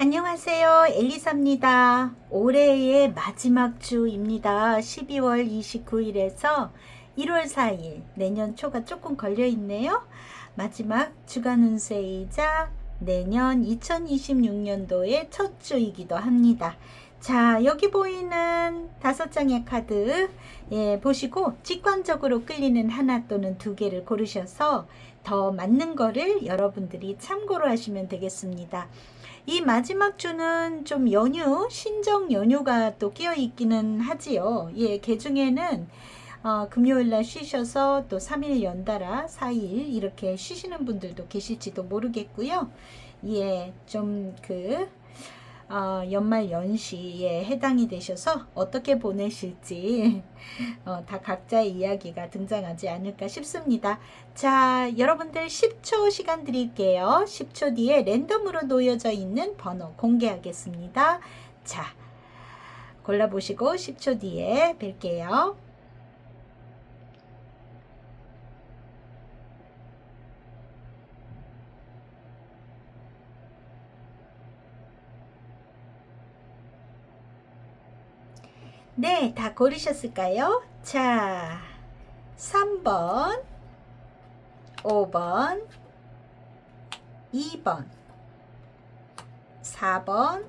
안녕하세요. 엘리사입니다. 올해의 마지막 주입니다. 12월 29일에서 1월 4일, 내년 초가 조금 걸려 있네요. 마지막 주간 운세이자 내년 2026년도의 첫 주이기도 합니다. 자, 여기 보이는 5장의 카드 보시고 직관적으로 끌리는 하나 또는 두 개를 고르셔서 더 맞는 거를 여러분들이 참고로 하시면 되겠습니다. 이 마지막 주는 좀 연휴, 신정 연휴가 또 끼어 있기는 하지요. 개중에는 금요일날 쉬셔서 또 3일 연달아 4일 이렇게 쉬시는 분들도 계실지도 모르겠고요. 좀 연말 연시에 해당이 되셔서 어떻게 보내실지 다 각자의 이야기가 등장하지 않을까 싶습니다. 자, 여러분들 10초 시간 드릴게요. 10초 뒤에 랜덤으로 놓여져 있는 번호 공개하겠습니다. 자, 골라보시고 10초 뒤에 뵐게요. 네, 다 고르셨을까요? 자, 3번, 5번, 2번, 4번,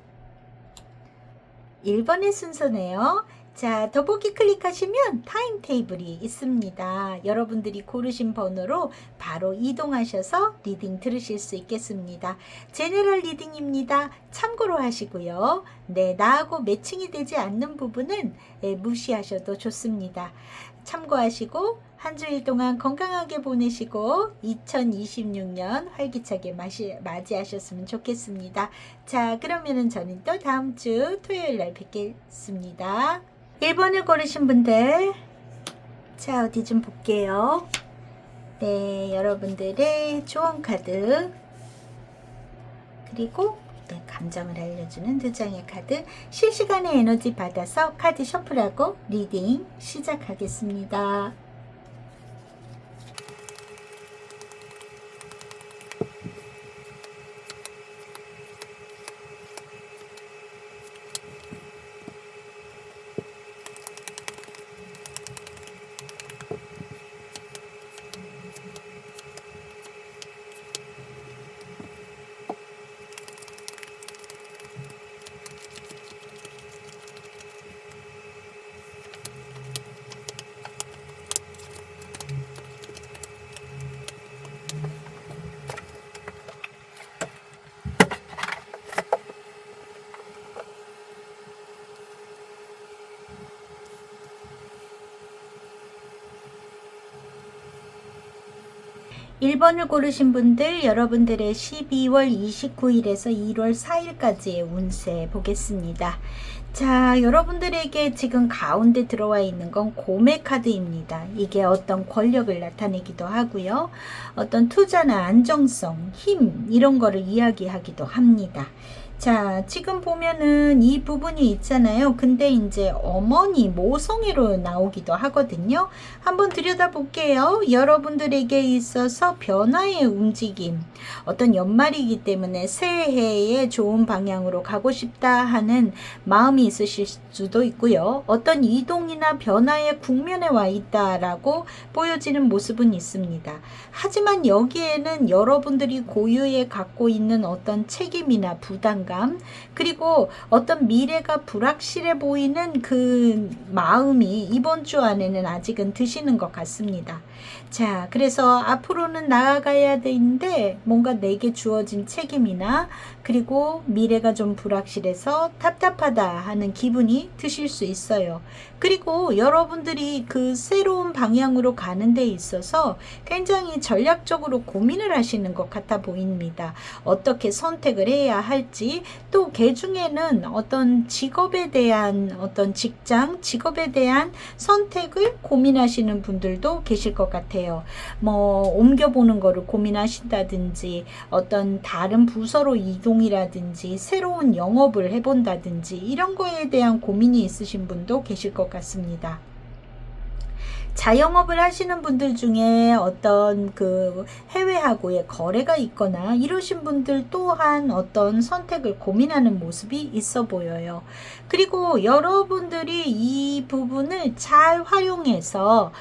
1번의 순서네요. 자, 더보기 클릭하시면 타임테이블이 있습니다. 여러분들이 고르신 번호로 바로 이동하셔서 리딩 들으실 수 있겠습니다. 제너럴 리딩입니다. 참고로 하시고요. 네, 나하고 매칭이 되지 않는 부분은 무시하셔도 좋습니다. 참고하시고 한 주일 동안 건강하게 보내시고 2026년 활기차게 맞이하셨으면 좋겠습니다. 자, 그러면은 저는 또 다음 주 토요일 날 뵙겠습니다. 1번을 고르신 분들, 자, 어디 좀 볼게요. 네, 여러분들의 조언 카드, 그리고 감정을 알려주는 2장의 카드, 실시간의 에너지 받아서 카드 셔플하고 리딩 시작하겠습니다. (1번을) 고르신 분들, 여러분들의 12월 29일에서 1월 4일까지의 운세 보겠습니다. 자, 여러분들에게 지금 가운데 들어와 있는 건 고매 카드입니다. 이게 어떤 권력을 나타내기도 하고요. 어떤 투자나 안정성, 힘 이런 거를 이야기하기도 합니다. 자, 지금 보면은 이 부분이 있잖아요. 근데 이제 어머니 모성애로 나오기도 하거든요. 한번 들여다볼게요. 여러분들에게 있어서 변화의 움직임, 어떤 연말이기 때문에 새해에 좋은 방향으로 가고 싶다 하는 마음이 있으실 수도 있고요. 어떤 이동이나 변화의 국면에 와 있다라고 보여지는 모습은 있습니다. 하지만 여기에는 여러분들이 고유에 갖고 있는 어떤 책임이나 부담감, 그리고 어떤 미래가 불확실해 보이는 그 마음이 이번 주 안에는 아직은 드시는 것 같습니다. 자, 그래서 앞으로는 나아가야 되는데 뭔가 내게 주어진 책임이나 그리고 미래가 좀 불확실해서 답답하다 하는 기분이 드실 수 있어요. 그리고 여러분들이 그 새로운 방향으로 가는 데 있어서 굉장히 전략적으로 고민을 하시는 것 같아 보입니다. 어떻게 선택을 해야 할지, 또 개중에는 어떤 직업에 대한 어떤 직업에 대한 선택을 고민하시는 분들도 계실 것 같아요. 옮겨보는 거를 고민하신다든지, 어떤 다른 부서로 이동이라든지, 새로운 영업을 해본다든지, 이런 거에 대한 고민이 있으신 분도 계실 것 같습니다. 자영업을 하시는 분들 중에 어떤 그 해외하고의 거래가 있거나 이러신 분들 또한 어떤 선택을 고민하는 모습이 있어 보여요. 그리고 여러분들이 이 부분을 잘 활용해서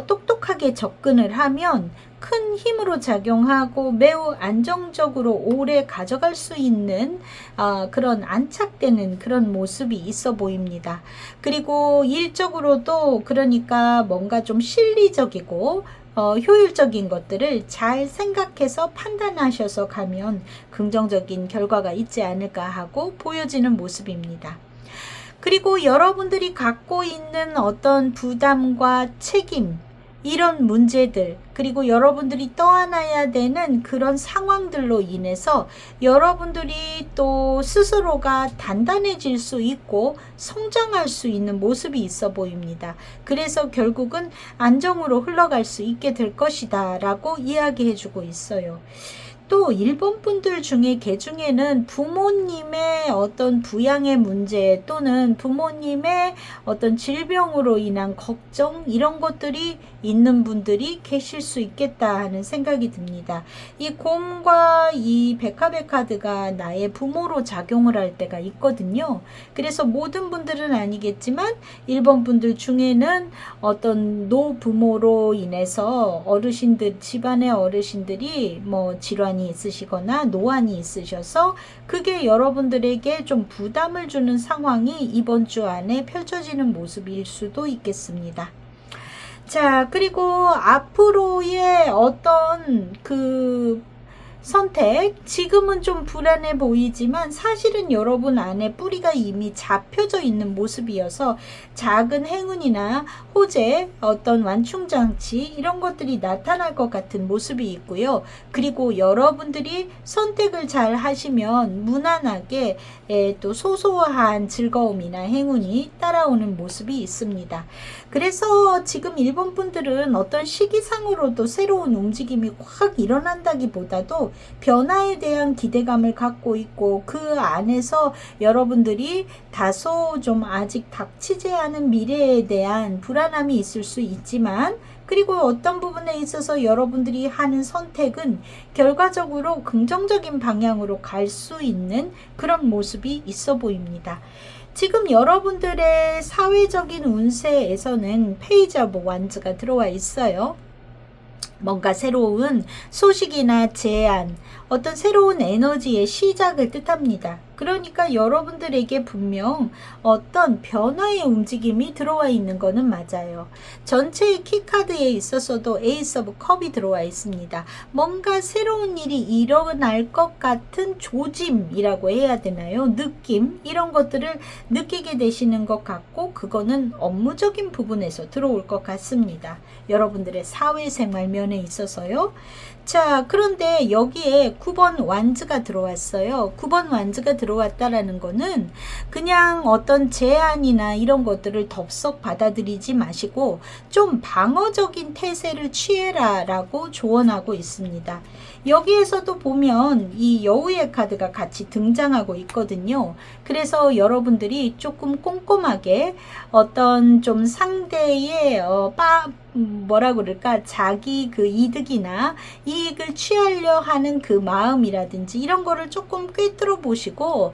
똑똑하게 접근을 하면 큰 힘으로 작용하고 매우 안정적으로 오래 가져갈 수 있는 그런 안착되는 그런 모습이 있어 보입니다. 그리고 일적으로도 그러니까 뭔가 좀 실리적이고 효율적인 것들을 잘 생각해서 판단하셔서 가면 긍정적인 결과가 있지 않을까 하고 보여지는 모습입니다. 그리고 여러분들이 갖고 있는 어떤 부담과 책임, 이런 문제들, 그리고 여러분들이 떠안아야 되는 그런 상황들로 인해서 여러분들이 또 스스로가 단단해질 수 있고 성장할 수 있는 모습이 있어 보입니다. 그래서 결국은 안정으로 흘러갈 수 있게 될 것이다 라고 이야기해 주고 있어요. 또 일본 분들 중에 중에는 부모님의 어떤 부양의 문제 또는 부모님의 어떤 질병으로 인한 걱정 이런 것들이 있는 분들이 계실 수 있겠다 하는 생각이 듭니다. 이 곰과 이 백합의 카드가 나의 부모로 작용을 할 때가 있거든요. 그래서 모든 분들은 아니겠지만 일본 분들 중에는 어떤 노부모로 인해서 어르신들, 집안의 어르신들이 뭐 질환이 있으시거나 노안이 있으셔서 그게 여러분들에게 좀 부담을 주는 상황이 이번 주 안에 펼쳐지는 모습일 수도 있겠습니다. 자, 그리고 앞으로의 어떤 그 선택, 지금은 좀 불안해 보이지만 사실은 여러분 안에 뿌리가 이미 잡혀져 있는 모습이어서 작은 행운이나 호재, 어떤 완충장치 이런 것들이 나타날 것 같은 모습이 있고요. 그리고 여러분들이 선택을 잘 하시면 무난하게 또 소소한 즐거움이나 행운이 따라오는 모습이 있습니다. 그래서 지금 일본 분들은 어떤 시기상으로도 새로운 움직임이 확 일어난다기보다도 변화에 대한 기대감을 갖고 있고 그 안에서 여러분들이 다소 좀 아직 닥치지 않은 미래에 대한 불안함이 있을 수 있지만 그리고 어떤 부분에 있어서 여러분들이 하는 선택은 결과적으로 긍정적인 방향으로 갈 수 있는 그런 모습이 있어 보입니다. 지금 여러분들의 사회적인 운세에서는 페이지 오브 완즈가 들어와 있어요. 뭔가 새로운 소식이나 제안, 어떤 새로운 에너지의 시작을 뜻합니다. 그러니까 여러분들에게 분명 어떤 변화의 움직임이 들어와 있는 것은 맞아요. 전체의 키카드에 있어서도 에이스 오브 컵이 들어와 있습니다. 뭔가 새로운 일이 일어날 것 같은 조짐이라고 해야 되나요? 느낌 이런 것들을 느끼게 되시는 것 같고 그거는 업무적인 부분에서 들어올 것 같습니다. 여러분들의 사회생활 면에 있어서요. 자, 그런데 여기에 9번 완즈가 들어왔어요. 9번 완즈가 들어왔다라는 거는 그냥 어떤 제안이나 이런 것들을 덥석 받아들이지 마시고 좀 방어적인 태세를 취해라 라고 조언하고 있습니다. 여기에서도 보면 이 여우의 카드가 같이 등장하고 있거든요. 그래서 여러분들이 조금 꼼꼼하게 어떤 좀 상대의 뭐라 그럴까 자기 그 이득이나 이익을 취하려 하는 그 마음이라든지 이런 거를 조금 꿰뚫어 보시고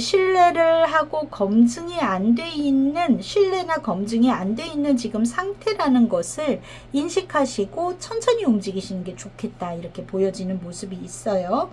신뢰를 하고 검증이 안 돼 있는 신뢰나 검증이 안 돼 있는 지금 상태라는 것을 인식하시고 천천히 움직이시는 게 좋겠다 이렇게 보여지는 모습이 있어요.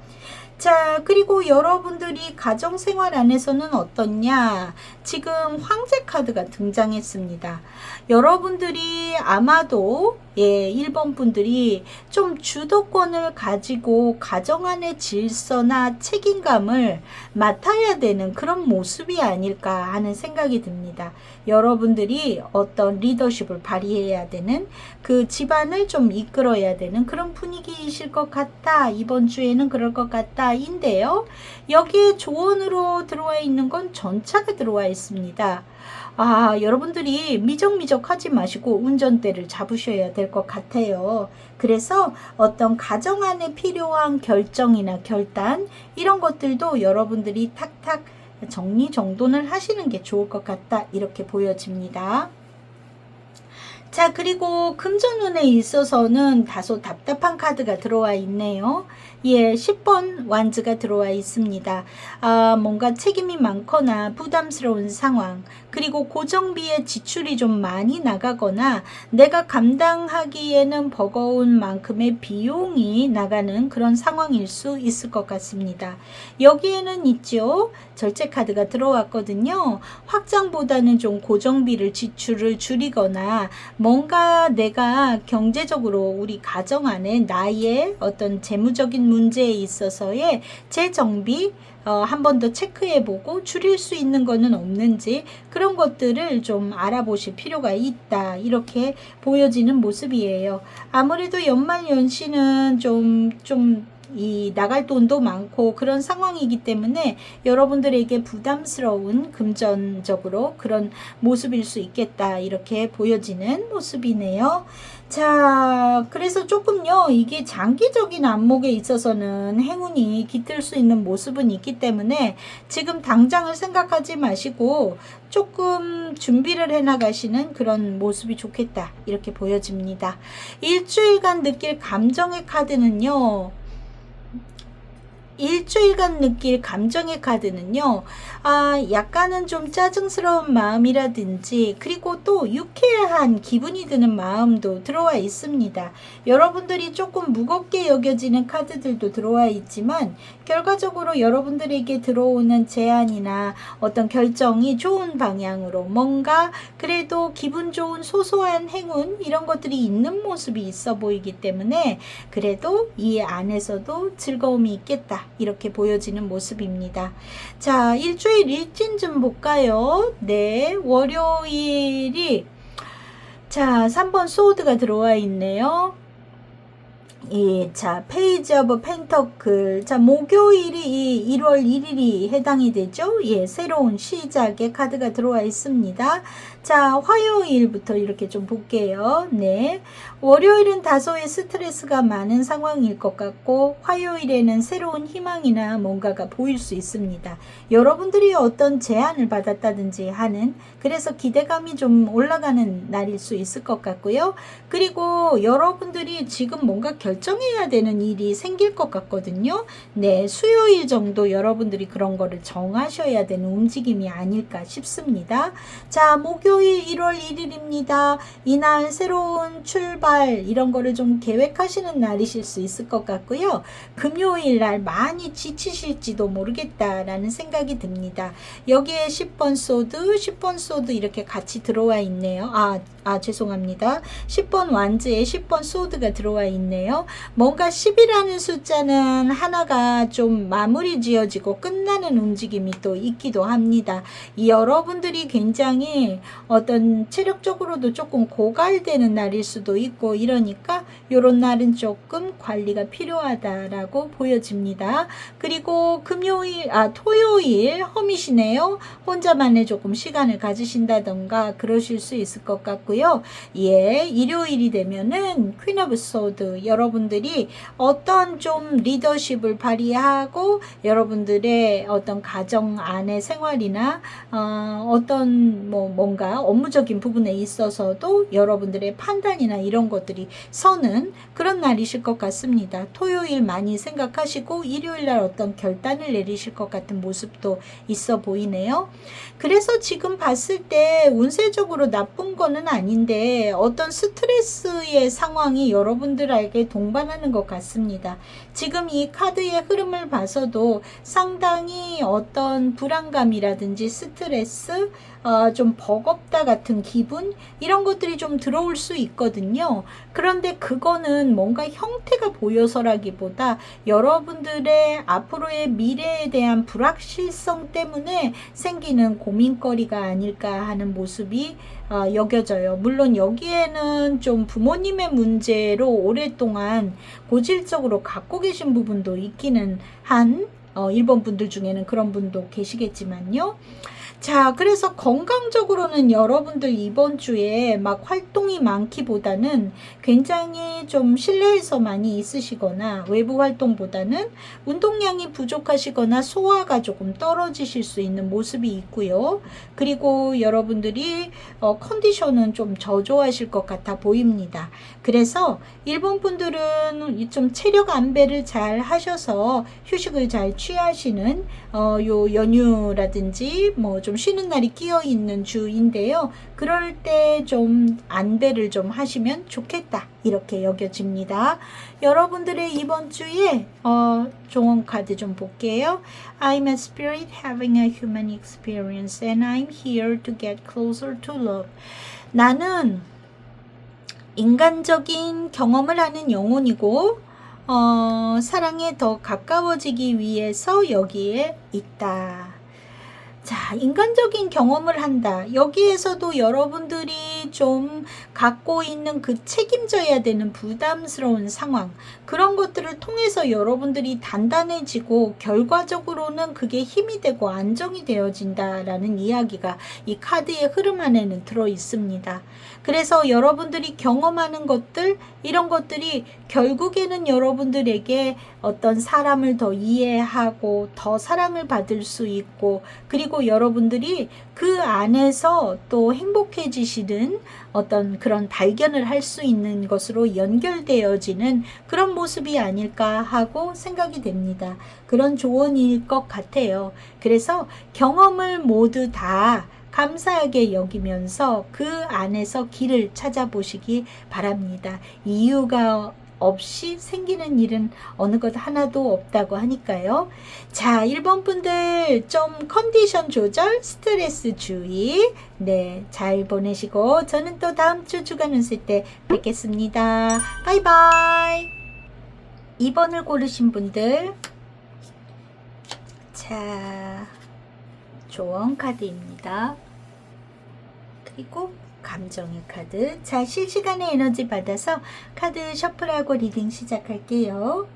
자, 그리고 여러분들이 가정생활 안에서는 어떻냐? 지금 황제 카드가 등장했습니다. 여러분들이 아마도 1번 분들이 좀 주도권을 가지고 가정 안의 질서나 책임감을 맡아야 되는 그런 모습이 아닐까 하는 생각이 듭니다. 여러분들이 어떤 리더십을 발휘해야 되는 그 집안을 좀 이끌어야 되는 그런 분위기이실 것 같다. 이번 주에는 그럴 것 같다. 인데요. 여기에 조언으로 들어와 있는 건 전차가 들어와 있습니다. 여러분들이 미적미적 하지 마시고 운전대를 잡으셔야 될 것 같아요. 그래서 어떤 가정 안에 필요한 결정이나 결단 이런 것들도 여러분들이 탁탁 정리정돈을 하시는 게 좋을 것 같다 이렇게 보여집니다. 자, 그리고 금전운에 있어서는 다소 답답한 카드가 들어와 있네요. 예, 10번 완즈가 들어와 있습니다. 뭔가 책임이 많거나 부담스러운 상황, 그리고 고정비의 지출이 좀 많이 나가거나 내가 감당하기에는 버거운 만큼의 비용이 나가는 그런 상황일 수 있을 것 같습니다. 여기에는 있죠. 절제 카드가 들어왔거든요. 확장보다는 좀 고정비를 지출을 줄이거나 뭔가 내가 경제적으로 우리 가정 안에 나의 어떤 재무적인 문제에 있어서의 재정비 한 번 더 체크해보고 줄일 수 있는 거는 없는지 그런 것들을 좀 알아보실 필요가 있다, 이렇게 보여지는 모습이에요. 아무래도 연말연시는 이 나갈 돈도 많고 그런 상황이기 때문에 여러분들에게 부담스러운 금전적으로 그런 모습일 수 있겠다, 이렇게 보여지는 모습이네요. 자, 그래서 조금요, 이게 장기적인 안목에 있어서는 행운이 깃들 수 있는 모습은 있기 때문에 지금 당장을 생각하지 마시고 조금 준비를 해 나가시는 그런 모습이 좋겠다, 이렇게 보여집니다. 일주일간 느낄 감정의 카드는요, 일주일간 느낄 감정의 카드는요, 약간은 좀 짜증스러운 마음이라든지 그리고 또 유쾌한 기분이 드는 마음도 들어와 있습니다. 여러분들이 조금 무겁게 여겨지는 카드들도 들어와 있지만 결과적으로 여러분들에게 들어오는 제안이나 어떤 결정이 좋은 방향으로 뭔가 그래도 기분 좋은 소소한 행운, 이런 것들이 있는 모습이 있어 보이기 때문에 그래도 이 안에서도 즐거움이 있겠다, 이렇게 보여지는 모습입니다. 자, 일주일 일진 좀 볼까요? 네, 월요일이 자 3번 소드가 들어와 있네요. 예, 자, 페이지 오브 펜터클. 자, 목요일이 1월 1일이 해당이 되죠. 예, 새로운 시작의 카드가 들어와 있습니다. 자, 화요일부터 이렇게 좀 볼게요. 네. 월요일은 다소의 스트레스가 많은 상황일 것 같고, 화요일에는 새로운 희망이나 뭔가가 보일 수 있습니다. 여러분들이 어떤 제안을 받았다든지 하는, 그래서 기대감이 좀 올라가는 날일 수 있을 것 같고요. 그리고 여러분들이 지금 뭔가 결정해야 되는 일이 생길 것 같거든요. 네, 수요일 정도 여러분들이 그런 거를 정하셔야 되는 움직임이 아닐까 싶습니다. 자, 목요일 1월 1일입니다. 이날 새로운 출발, 이런 거를 좀 계획하시는 날이실 수 있을 것 같고요. 금요일 날 많이 지치실지도 모르겠다라는 생각이 듭니다. 여기에 10번 소드 이렇게 같이 들어와 있네요. 죄송합니다. 10번 완즈에 10번 소드가 들어와 있네요. 뭔가 10이라는 숫자는 하나가 좀 마무리 지어지고 끝나는 움직임이 또 있기도 합니다. 여러분들이 굉장히 어떤 체력적으로도 조금 고갈되는 날일 수도 있고 이러니까 요런 날은 조금 관리가 필요하다라고 보여집니다. 그리고 토요일 험이시네요. 혼자만의 조금 시간을 가지신다던가 그러실 수 있을 것 같고요. 예, 일요일이 되면은 퀸 오브 소드, 여러분들이 어떤 좀 리더십을 발휘하고 여러분들의 어떤 가정 안의 생활이나 어떤 뭔가 업무적인 부분에 있어서도 여러분들의 판단이나 이런 것들이 서는 그런 날이실 것 같습니다. 토요일 많이 생각하시고 일요일 날 어떤 결단을 내리실 것 같은 모습도 있어 보이네요. 그래서 지금 봤을 때 운세적으로 나쁜 거는 아닌데 어떤 스트레스의 상황이 여러분들에게 동반하는 것 같습니다. 지금 이 카드의 흐름을 봐서도 상당히 어떤 불안감이라든지 스트레스, 좀 버겁다 같은 기분, 이런 것들이 좀 들어올 수 있거든요. 그런데 그거는 뭔가 형태가 보여서라기보다 여러분들의 앞으로의 미래에 대한 불확실성 때문에 생기는 고민거리가 아닐까 하는 모습이 여겨져요. 물론 여기에는 좀 부모님의 문제로 오랫동안 고질적으로 갖고 계신 부분도 있기는 한 1번 분들 중에는 그런 분도 계시겠지만요. 자, 그래서 건강적으로는 여러분들 이번 주에 막 활동이 많기보다는 굉장히 좀 실내에서 많이 있으시거나 외부 활동보다는 운동량이 부족하시거나 소화가 조금 떨어지실 수 있는 모습이 있고요. 그리고 여러분들이 컨디션은 좀 저조하실 것 같아 보입니다. 그래서 일본 분들은 좀 체력 안배를 잘 하셔서 휴식을 잘 취하시는 요 연휴라든지 뭐 좀 쉬는 날이 끼어 있는 주인데요. 그럴 때 좀 안배를 좀 하시면 좋겠다, 이렇게 여겨집니다. 여러분들의 이번 주에 조언 카드 좀 볼게요. I'm a spirit having a human experience and I'm here to get closer to love. 나는 인간적인 경험을 하는 영혼이고 사랑에 더 가까워지기 위해서 여기에 있다. 자, 인간적인 경험을 한다. 여기에서도 여러분들이 좀 갖고 있는 그 책임져야 되는 부담스러운 상황, 그런 것들을 통해서 여러분들이 단단해지고 결과적으로는 그게 힘이 되고 안정이 되어진다라는 이야기가 이 카드의 흐름 안에는 들어 있습니다. 그래서 여러분들이 경험하는 것들, 이런 것들이 결국에는 여러분들에게 어떤 사람을 더 이해하고 더 사랑을 받을 수 있고, 그리고 여러분들이 그 안에서 또 행복해지시는 어떤 그런 발견을 할 수 있는 것으로 연결되어지는 그런 모습이 아닐까 하고 생각이 됩니다. 그런 조언일 것 같아요. 그래서 경험을 모두 다 감사하게 여기면서 그 안에서 길을 찾아보시기 바랍니다. 이유가 없이 생기는 일은 어느 것 하나도 없다고 하니까요. 자, 1번 분들 좀 컨디션 조절, 스트레스 주의, 네, 잘 보내시고 저는 또 다음 주 주간 운세 때 뵙겠습니다. 바이바이. 2번을 고르신 분들, 자, 조언 카드입니다. 그리고 감정의 카드. 자, 실시간의 에너지 받아서 카드 셔플하고 리딩 시작할게요.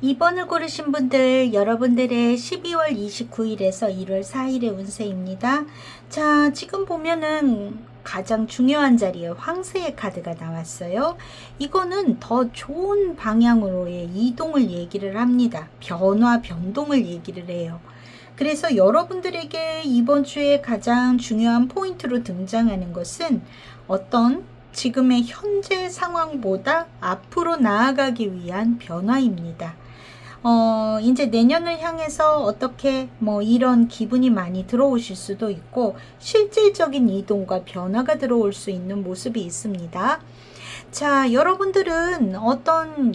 (2번을) 고르신 분들, 여러분들의 12월 29일에서 1월 4일의 운세입니다. 자, 지금 보면은 가장 중요한 자리에 황새의 카드가 나왔어요. 이거는 더 좋은 방향으로의 이동을 얘기를 합니다. 변화, 변동을 얘기를 해요. 그래서 여러분들에게 이번 주에 가장 중요한 포인트로 등장하는 것은 어떤 지금의 현재 상황보다 앞으로 나아가기 위한 변화입니다. 이제 내년을 향해서 어떻게 이런 기분이 많이 들어오실 수도 있고, 실질적인 이동과 변화가 들어올 수 있는 모습이 있습니다. 자, 여러분들은 어떤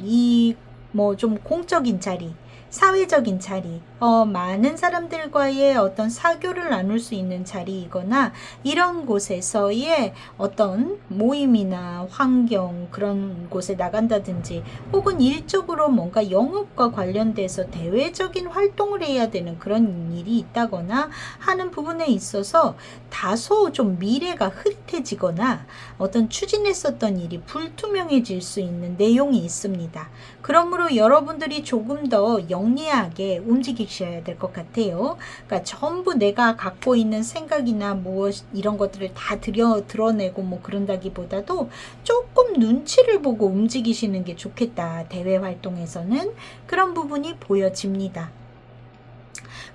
좀 공적인 자리, 사회적인 자리, 많은 사람들과의 어떤 사교를 나눌 수 있는 자리이거나 이런 곳에서의 어떤 모임이나 환경, 그런 곳에 나간다든지, 혹은 일적으로 뭔가 영업과 관련돼서 대외적인 활동을 해야 되는 그런 일이 있다거나 하는 부분에 있어서 다소 좀 미래가 흐릿해지거나 어떤 추진했었던 일이 불투명해질 수 있는 내용이 있습니다. 그러므로 여러분들이 조금 더 영리하게 움직이셔야 될 것 같아요. 그러니까 전부 내가 갖고 있는 생각이나 무엇 이런 것들을 다 드러내고 그런다기보다도 조금 눈치를 보고 움직이시는 게 좋겠다. 대외 활동에서는 그런 부분이 보여집니다.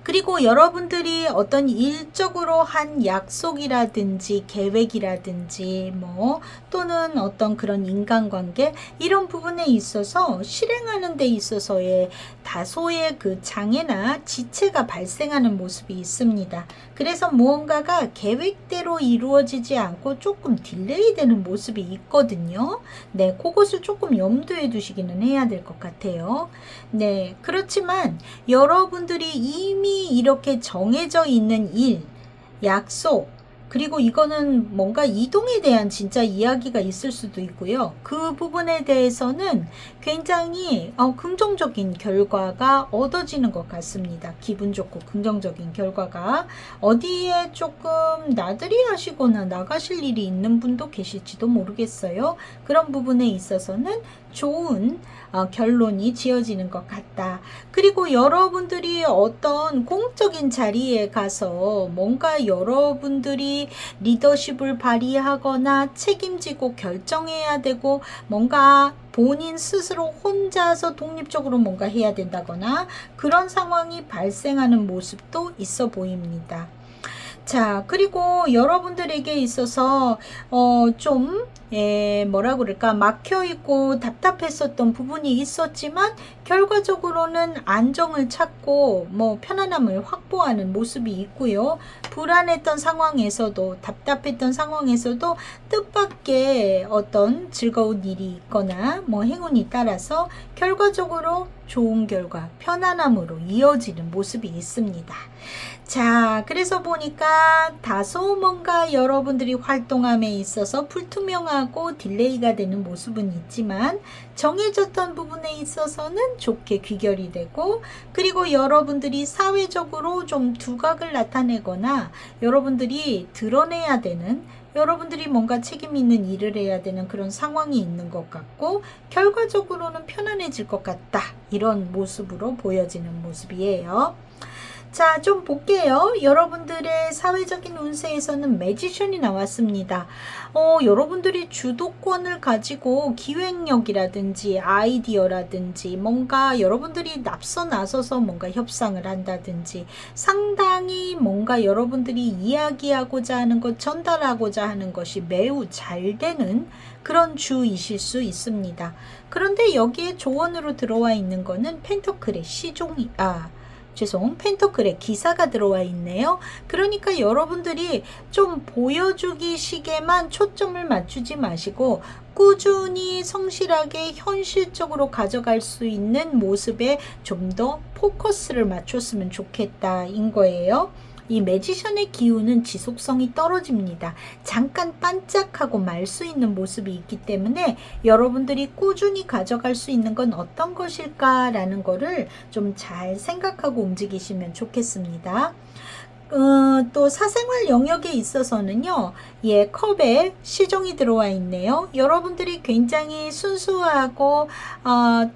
그리고 여러분들이 어떤 일적으로 한 약속이라든지 계획이라든지 뭐 또는 어떤 그런 인간관계 이런 부분에 있어서 실행하는 데 있어서의 다소의 그 장애나 지체가 발생하는 모습이 있습니다. 그래서 무언가가 계획대로 이루어지지 않고 조금 딜레이 되는 모습이 있거든요. 네, 그것을 조금 염두에 두시기는 해야 될 것 같아요. 네, 그렇지만 여러분들이 이미 이렇게 정해져 있는 일, 약속, 그리고 이거는 뭔가 이동에 대한 진짜 이야기가 있을 수도 있고요. 그 부분에 대해서는 굉장히 긍정적인 결과가 얻어지는 것 같습니다. 기분 좋고 긍정적인 결과가. 어디에 조금 나들이 하시거나 나가실 일이 있는 분도 계실지도 모르겠어요. 그런 부분에 있어서는 좋은 결론이 지어지는 것 같다. 그리고 여러분들이 어떤 공적인 자리에 가서 뭔가 여러분들이 리더십을 발휘하거나 책임지고 결정해야 되고 뭔가 본인 스스로 혼자서 독립적으로 뭔가 해야 된다거나 그런 상황이 발생하는 모습도 있어 보입니다. 자, 그리고 여러분들에게 있어서 좀 뭐라 그럴까 막혀있고 답답했었던 부분이 있었지만 결과적으로는 안정을 찾고 뭐 편안함을 확보하는 모습이 있고요. 불안했던 상황에서도 답답했던 상황에서도 뜻밖의 어떤 즐거운 일이 있거나 뭐 행운이 따라서 결과적으로 좋은 결과 편안함으로 이어지는 모습이 있습니다. 자, 그래서 보니까 다소 뭔가 여러분들이 활동함에 있어서 불투명하고 딜레이가 되는 모습은 있지만 정해졌던 부분에 있어서는 좋게 귀결이 되고 그리고 여러분들이 사회적으로 좀 두각을 나타내거나 여러분들이 드러내야 되는 여러분들이 뭔가 책임 있는 일을 해야 되는 그런 상황이 있는 것 같고 결과적으로는 편안해질 것 같다. 이런 모습으로 보여지는 모습이에요. 자, 좀 볼게요. 여러분들의 사회적인 운세에서는 매지션이 나왔습니다. 여러분들이 주도권을 가지고 기획력이라든지 아이디어라든지 뭔가 여러분들이 앞서 나서서 뭔가 협상을 한다든지 상당히 뭔가 여러분들이 이야기하고자 하는 것, 전달하고자 하는 것이 매우 잘 되는 그런 주이실 수 있습니다. 그런데 여기에 조언으로 들어와 있는 거는 펜터클의 펜터클의 기사가 들어와 있네요. 그러니까 여러분들이 좀 보여주기 식에만 초점을 맞추지 마시고 꾸준히 성실하게 현실적으로 가져갈 수 있는 모습에 좀 더 포커스를 맞췄으면 좋겠다 인 거예요. 이 매지션의 기운은 지속성이 떨어집니다. 잠깐 반짝하고 말 수 있는 모습이 있기 때문에 여러분들이 꾸준히 가져갈 수 있는 건 어떤 것일까라는 거를 좀 잘 생각하고 움직이시면 좋겠습니다. 또 사생활 영역에 있어서는요, 컵에 시종이 들어와 있네요. 여러분들이 굉장히 순수하고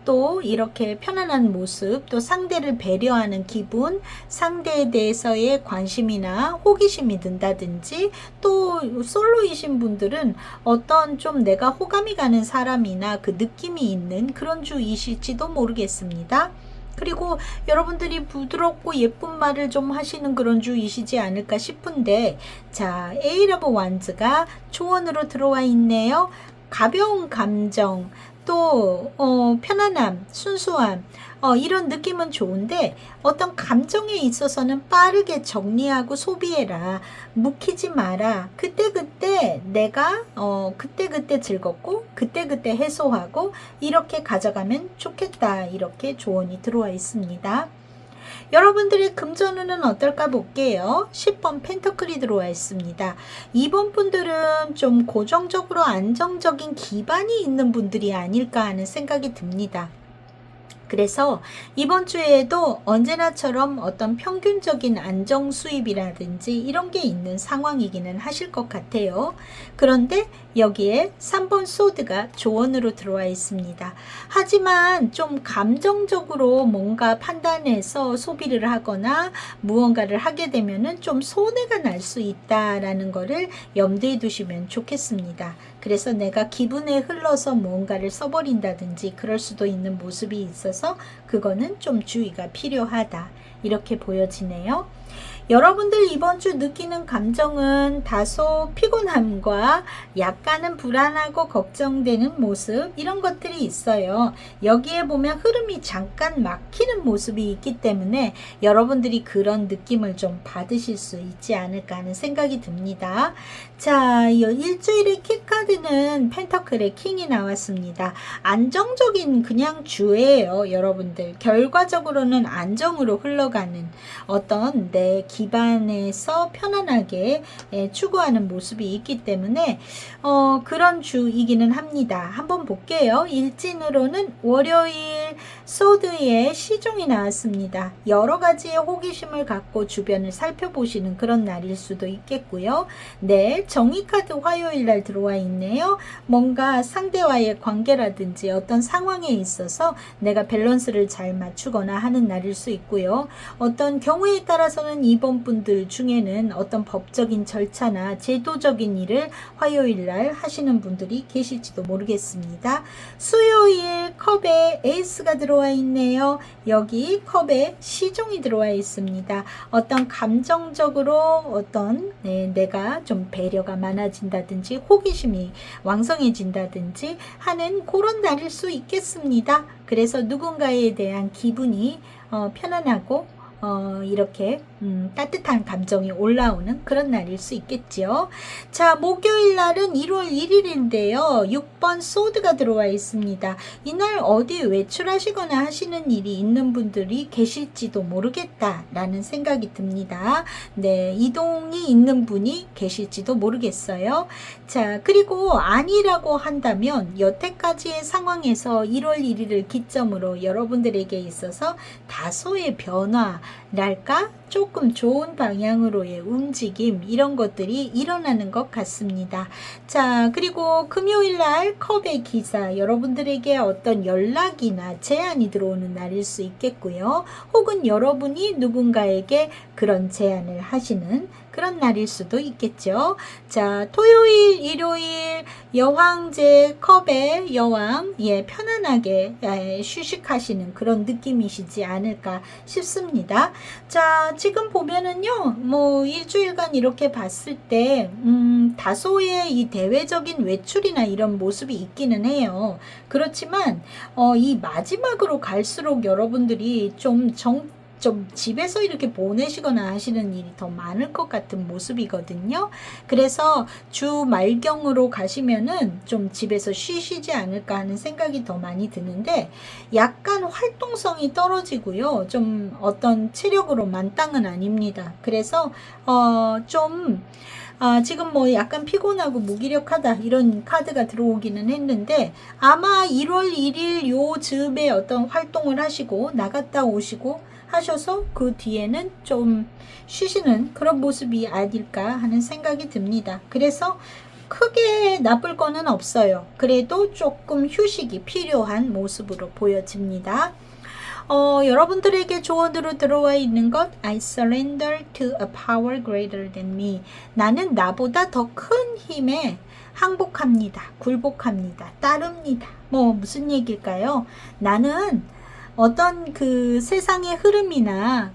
또 이렇게 편안한 모습, 또 상대를 배려하는 기분, 상대에 대해서의 관심이나 호기심이 든다든지, 또 솔로이신 분들은 어떤 좀 내가 호감이 가는 사람이나 그 느낌이 있는 그런 주이실지도 모르겠습니다. 그리고 여러분들이 부드럽고 예쁜 말을 좀 하시는 그런 주이시지 않을까 싶은데, 자, 에이트 오브 완즈가 초원으로 들어와 있네요. 가벼운 감정, 또 편안함, 순수함, 이런 느낌은 좋은데 어떤 감정에 있어서는 빠르게 정리하고 소비해라. 묵히지 마라. 그때그때 내가 그때그때 즐겁고 그때그때 해소하고 이렇게 가져가면 좋겠다. 이렇게 조언이 들어와 있습니다. 여러분들의 금전운은 어떨까 볼게요. 10번 펜터클이 들어와 있습니다. 2번 분들은 좀 고정적으로 안정적인 기반이 있는 분들이 아닐까 하는 생각이 듭니다. 그래서 이번 주에도 언제나처럼 어떤 평균적인 안정 수입이라든지 이런 게 있는 상황이기는 하실 것 같아요. 그런데 여기에 3번 소드가 조언으로 들어와 있습니다. 하지만 좀 감정적으로 뭔가 판단해서 소비를 하거나 무언가를 하게 되면은 좀 손해가 날 수 있다라는 거를 염두에 두시면 좋겠습니다. 그래서 내가 기분에 흘러서 무언가를 써버린다든지 그럴 수도 있는 모습이 있어서 그거는 좀 주의가 필요하다. 이렇게 보여지네요. 여러분들 이번 주 느끼는 감정은 다소 피곤함과 약간은 불안하고 걱정되는 모습, 이런 것들이 있어요. 여기에 보면 흐름이 잠깐 막히는 모습이 있기 때문에 여러분들이 그런 느낌을 좀 받으실 수 있지 않을까 하는 생각이 듭니다. 자, 일주일의 키카드는 펜터클의 킹이 나왔습니다. 안정적인 그냥 주예요, 여러분들. 결과적으로는 안정으로 흘러가는 어떤 내 기반에서 편안하게 추구하는 모습이 있기 때문에 그런 주이기는 합니다. 한번 볼게요. 일진으로는 월요일 소드의 시종이 나왔습니다. 여러 가지의 호기심을 갖고 주변을 살펴보시는 그런 날일 수도 있겠고요. 네, 정의카드 화요일 날 들어와 있네요. 뭔가 상대와의 관계라든지 어떤 상황에 있어서 내가 밸런스를 잘 맞추거나 하는 날일 수 있고요. 어떤 경우에 따라서는 이번 분들 중에는 어떤 법적인 절차나 제도적인 일을 화요일 날 하시는 분들이 계실지도 모르겠습니다. 수요일 컵에 에이스가 들어와 있네요. 여기 컵에 시종이 들어와 있습니다. 어떤 감정적으로 어떤 내가 좀 배려가 많아진다든지 호기심이 왕성해진다든지 하는 그런 날일 수 있겠습니다. 그래서 누군가에 대한 기분이 편안하고 이렇게 따뜻한 감정이 올라오는 그런 날일 수 있겠죠. 자, 목요일 날은 1월 1일인데요. 6번 소드가 들어와 있습니다. 이날 어디 외출하시거나 하시는 일이 있는 분들이 계실지도 모르겠다라는 생각이 듭니다. 네, 이동이 있는 분이 계실지도 모르겠어요. 자, 그리고 아니라고 한다면 여태까지의 상황에서 1월 1일을 기점으로 여러분들에게 있어서 다소의 변화랄까? 조금 좋은 방향으로의 움직임, 이런 것들이 일어나는 것 같습니다. 자, 그리고 금요일날 컵의 기사, 여러분들에게 어떤 연락이나 제안이 들어오는 날일 수 있겠고요. 혹은 여러분이 누군가에게 그런 제안을 하시는 그런 날일 수도 있겠죠. 자, 토요일, 일요일 여왕제 컵의 여왕, 편안하게 휴식하시는 그런 느낌이시지 않을까 싶습니다. 자, 지금 보면은요, 뭐 일주일간 이렇게 봤을 때 다소의 이 대외적인 외출이나 이런 모습이 있기는 해요. 그렇지만 이 마지막으로 갈수록 여러분들이 좀 집에서 이렇게 보내시거나 하시는 일이 더 많을 것 같은 모습이거든요. 그래서 주 말경으로 가시면은 좀 집에서 쉬시지 않을까 하는 생각이 더 많이 드는데, 약간 활동성이 떨어지고요. 좀 어떤 체력으로 만땅은 아닙니다. 그래서 지금 뭐 약간 피곤하고 무기력하다 이런 카드가 들어오기는 했는데, 아마 1월 1일 요 즈음에 어떤 활동을 하시고 나갔다 오시고 하셔서 그 뒤에는 좀 쉬시는 그런 모습이 아닐까 하는 생각이 듭니다. 그래서 크게 나쁠 거는 없어요. 그래도 조금 휴식이 필요한 모습으로 보여집니다. 여러분들에게 조언으로 들어와 있는 것, I surrender to a power greater than me. 나는 나보다 더 큰 힘에 항복합니다. 굴복합니다. 따릅니다. 뭐 무슨 얘기일까요? 나는 어떤 그 세상의 흐름이나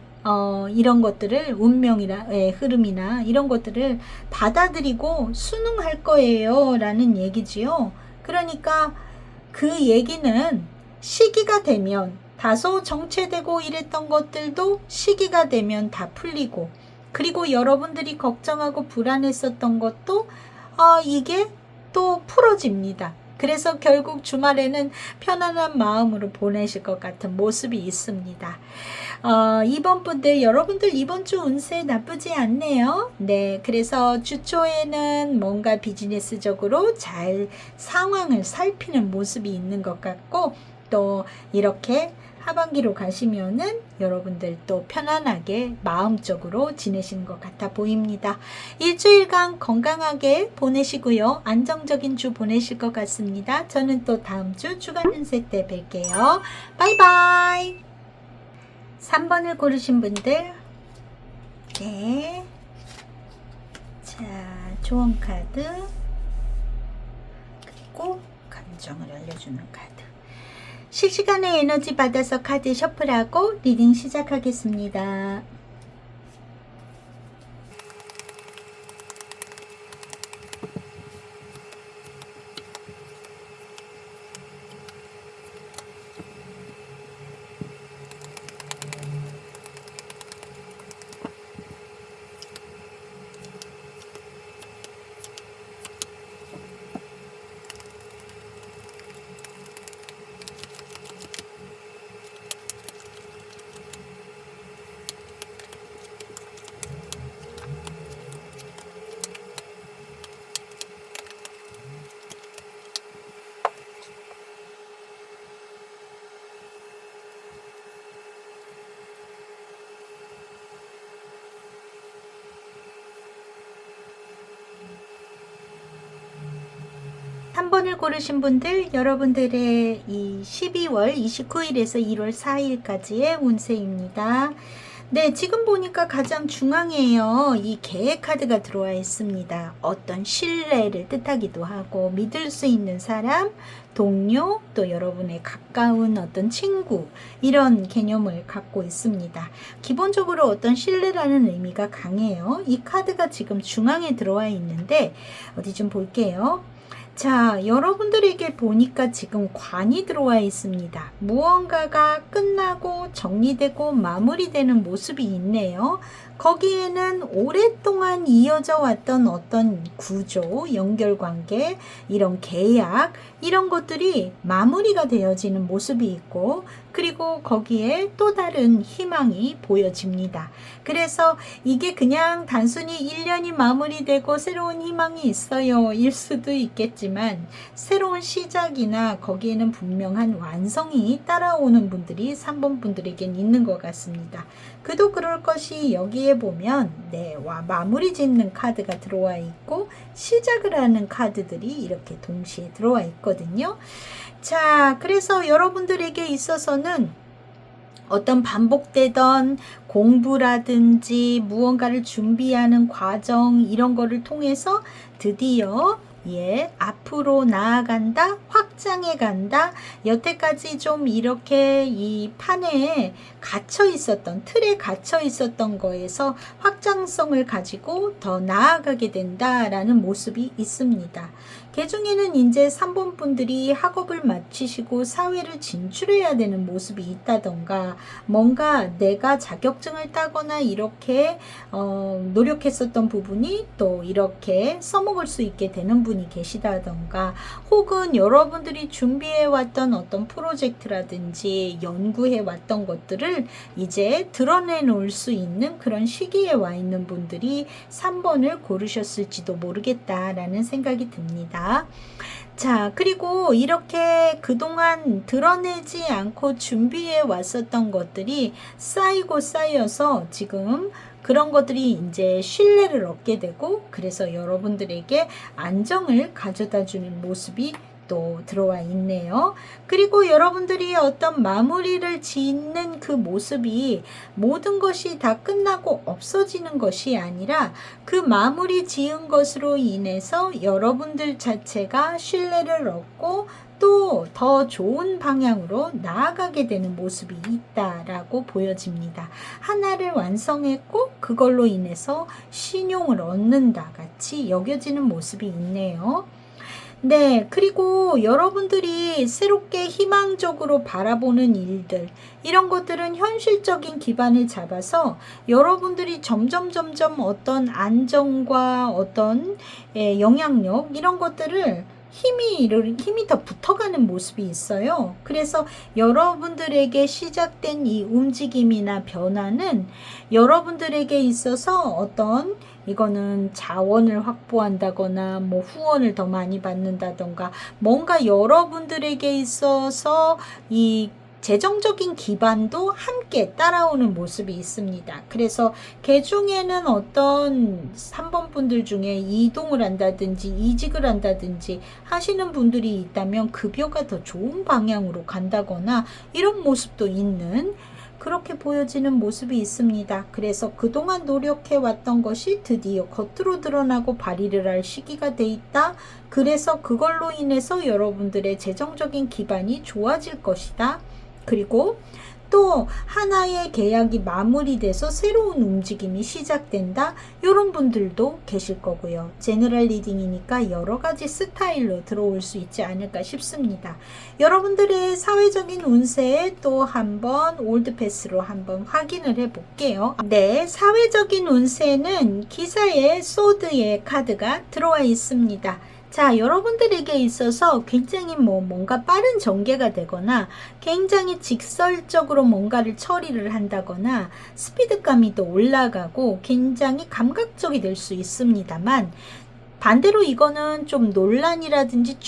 이런 것들을, 운명의 흐름이나 이런 것들을 받아들이고 순응할 거예요 라는 얘기지요. 그러니까 그 얘기는 시기가 되면, 다소 정체되고 이랬던 것들도 시기가 되면 다 풀리고, 그리고 여러분들이 걱정하고 불안했었던 것도 이게 또 풀어집니다. 그래서 결국 주말에는 편안한 마음으로 보내실 것 같은 모습이 있습니다. 이번 분들, 여러분들 이번 주 운세 나쁘지 않네요. 네, 그래서 주 초에는 뭔가 비즈니스적으로 잘 상황을 살피는 모습이 있는 것 같고, 또 이렇게 하반기로 가시면은 여러분들 또 편안하게 마음적으로 지내시는 것 같아 보입니다. 일주일간 건강하게 보내시고요. 안정적인 주 보내실 것 같습니다. 저는 또 다음 주 주간 운세 때 뵐게요. 바이바이. 3번을 고르신 분들, 네. 자, 조언 카드, 그리고 감정을 알려주는 카드. 실시간에 에너지 받아서 카드 셔플하고 리딩 시작하겠습니다. 한 번을 고르신 분들, 여러분들의 이 12월 29일에서 1월 4일까지의 운세입니다. 네, 지금 보니까 가장 중앙에요. 이 계획 카드가 들어와 있습니다. 어떤 신뢰를 뜻하기도 하고, 믿을 수 있는 사람, 동료, 또 여러분의 가까운 어떤 친구, 이런 개념을 갖고 있습니다. 기본적으로 어떤 신뢰라는 의미가 강해요. 이 카드가 지금 중앙에 들어와 있는데, 어디 좀 볼게요. 자, 여러분들에게 보니까 지금 관이 들어와 있습니다. 무언가가 끝나고 정리되고 마무리되는 모습이 있네요. 거기에는 오랫동안 이어져 왔던 어떤 구조, 연결관계, 이런 계약, 이런 것들이 마무리가 되어지는 모습이 있고, 그리고 거기에 또 다른 희망이 보여집니다. 그래서 이게 그냥 단순히 1년이 마무리되고 새로운 희망이 있어요 일 수도 있겠지만, 새로운 시작이나 거기에는 분명한 완성이 따라오는 분들이 3번 분들에겐 있는 것 같습니다. 그도 그럴 것이 여기에 보면 마무리 짓는 카드가 들어와 있고 시작을 하는 카드들이 이렇게 동시에 들어와 있거든요. 자, 그래서 여러분들에게 있어서는 어떤 반복되던 공부라든지 무언가를 준비하는 과정, 이런 거를 통해서 드디어 앞으로 나아간다, 확장해 간다. 여태까지 좀 이렇게 이 판에 갇혀 있었던, 틀에 갇혀 있었던 거에서 확장성을 가지고 더 나아가게 된다라는 모습이 있습니다. 개중에는 이제 3번 분들이 학업을 마치시고 사회를 진출해야 되는 모습이 있다던가, 뭔가 내가 자격증을 따거나 이렇게 노력했었던 부분이 또 이렇게 써먹을 수 있게 되는 분이 계시다던가, 혹은 여러분들이 준비해왔던 어떤 프로젝트라든지 연구해왔던 것들을 이제 드러내놓을 수 있는 그런 시기에 와 있는 분들이 3번을 고르셨을지도 모르겠다라는 생각이 듭니다. 자, 그리고 이렇게 그동안 드러내지 않고 준비해 왔었던 것들이 쌓이고 쌓여서 지금 그런 것들이 이제 신뢰를 얻게 되고, 그래서 여러분들에게 안정을 가져다 주는 모습이 또 들어와 있네요. 그리고 여러분들이 어떤 마무리를 짓는 그 모습이 모든 것이 다 끝나고 없어지는 것이 아니라, 그 마무리 지은 것으로 인해서 여러분들 자체가 신뢰를 얻고 또 더 좋은 방향으로 나아가게 되는 모습이 있다라고 보여집니다. 하나를 완성했고 그걸로 인해서 신용을 얻는다 같이 여겨지는 모습이 있네요. 네, 그리고 여러분들이 새롭게 희망적으로 바라보는 일들, 이런 것들은 현실적인 기반을 잡아서 여러분들이 점점 어떤 안정과 어떤 영향력, 이런 것들을 힘이 더 붙어가는 모습이 있어요. 그래서 여러분들에게 시작된 이 움직임이나 변화는 여러분들에게 있어서 어떤, 이거는 자원을 확보한다거나 뭐 후원을 더 많이 받는다던가, 뭔가 여러분들에게 있어서 이 재정적인 기반도 함께 따라오는 모습이 있습니다. 그래서 개중에는 어떤 3번 분들 중에 이동을 한다든지 이직을 한다든지 하시는 분들이 있다면 급여가 더 좋은 방향으로 간다거나 이런 모습도 있는, 그렇게 보여지는 모습이 있습니다. 그래서 그동안 노력해 왔던 것이 드디어 겉으로 드러나고 발휘를 할 시기가 돼 있다. 그래서 그걸로 인해서 여러분들의 재정적인 기반이 좋아질 것이다. 그리고 또 하나의 계약이 마무리돼서 새로운 움직임이 시작된다. 이런 분들도 계실 거고요. 제너럴 리딩이니까 여러 가지 스타일로 들어올 수 있지 않을까 싶습니다. 여러분들의 사회적인 운세에 또 한번 올드 패스로 한번 확인을 해 볼게요. 네, 사회적인 운세는 기사에 소드의 카드가 들어와 있습니다. 자, 여러분들에게 있어서 굉장히 뭔가 빠른 전개가 되거나 굉장히 직설적으로 뭔가를 처리를 한다거나 스피드감이 또 올라가고 굉장히 감각적이 될 수 있습니다만, 반대로 이거는 좀 논란이라든지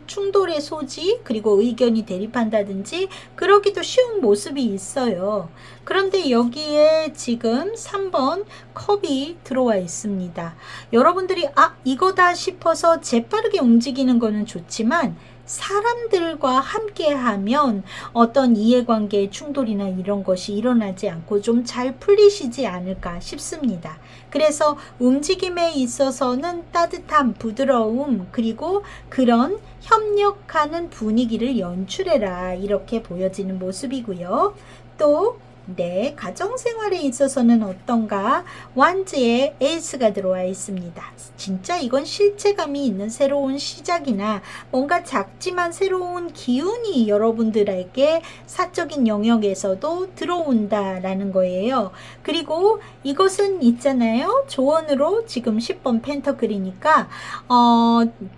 충돌의 소지, 그리고 의견이 대립한다든지 그러기도 쉬운 모습이 있어요. 그런데 여기에 지금 3번 컵이 들어와 있습니다. 여러분들이 이거다 싶어서 재빠르게 움직이는 거는 좋지만 사람들과 함께 하면 어떤 이해관계의 충돌이나 이런 것이 일어나지 않고 좀 잘 풀리시지 않을까 싶습니다. 그래서 움직임에 있어서는 따뜻함, 부드러움, 그리고 그런 협력하는 분위기를 연출해라, 이렇게 보여지는 모습이고요. 또 네, 가정생활에 있어서는 어떤가? 완즈의 에이스가 들어와 있습니다. 진짜 이건 실체감이 있는 새로운 시작이나 뭔가 작지만 새로운 기운이 여러분들에게 사적인 영역에서도 들어온다라는 거예요. 그리고 이것은 있잖아요. 조언으로 지금 10번 펜터클이니까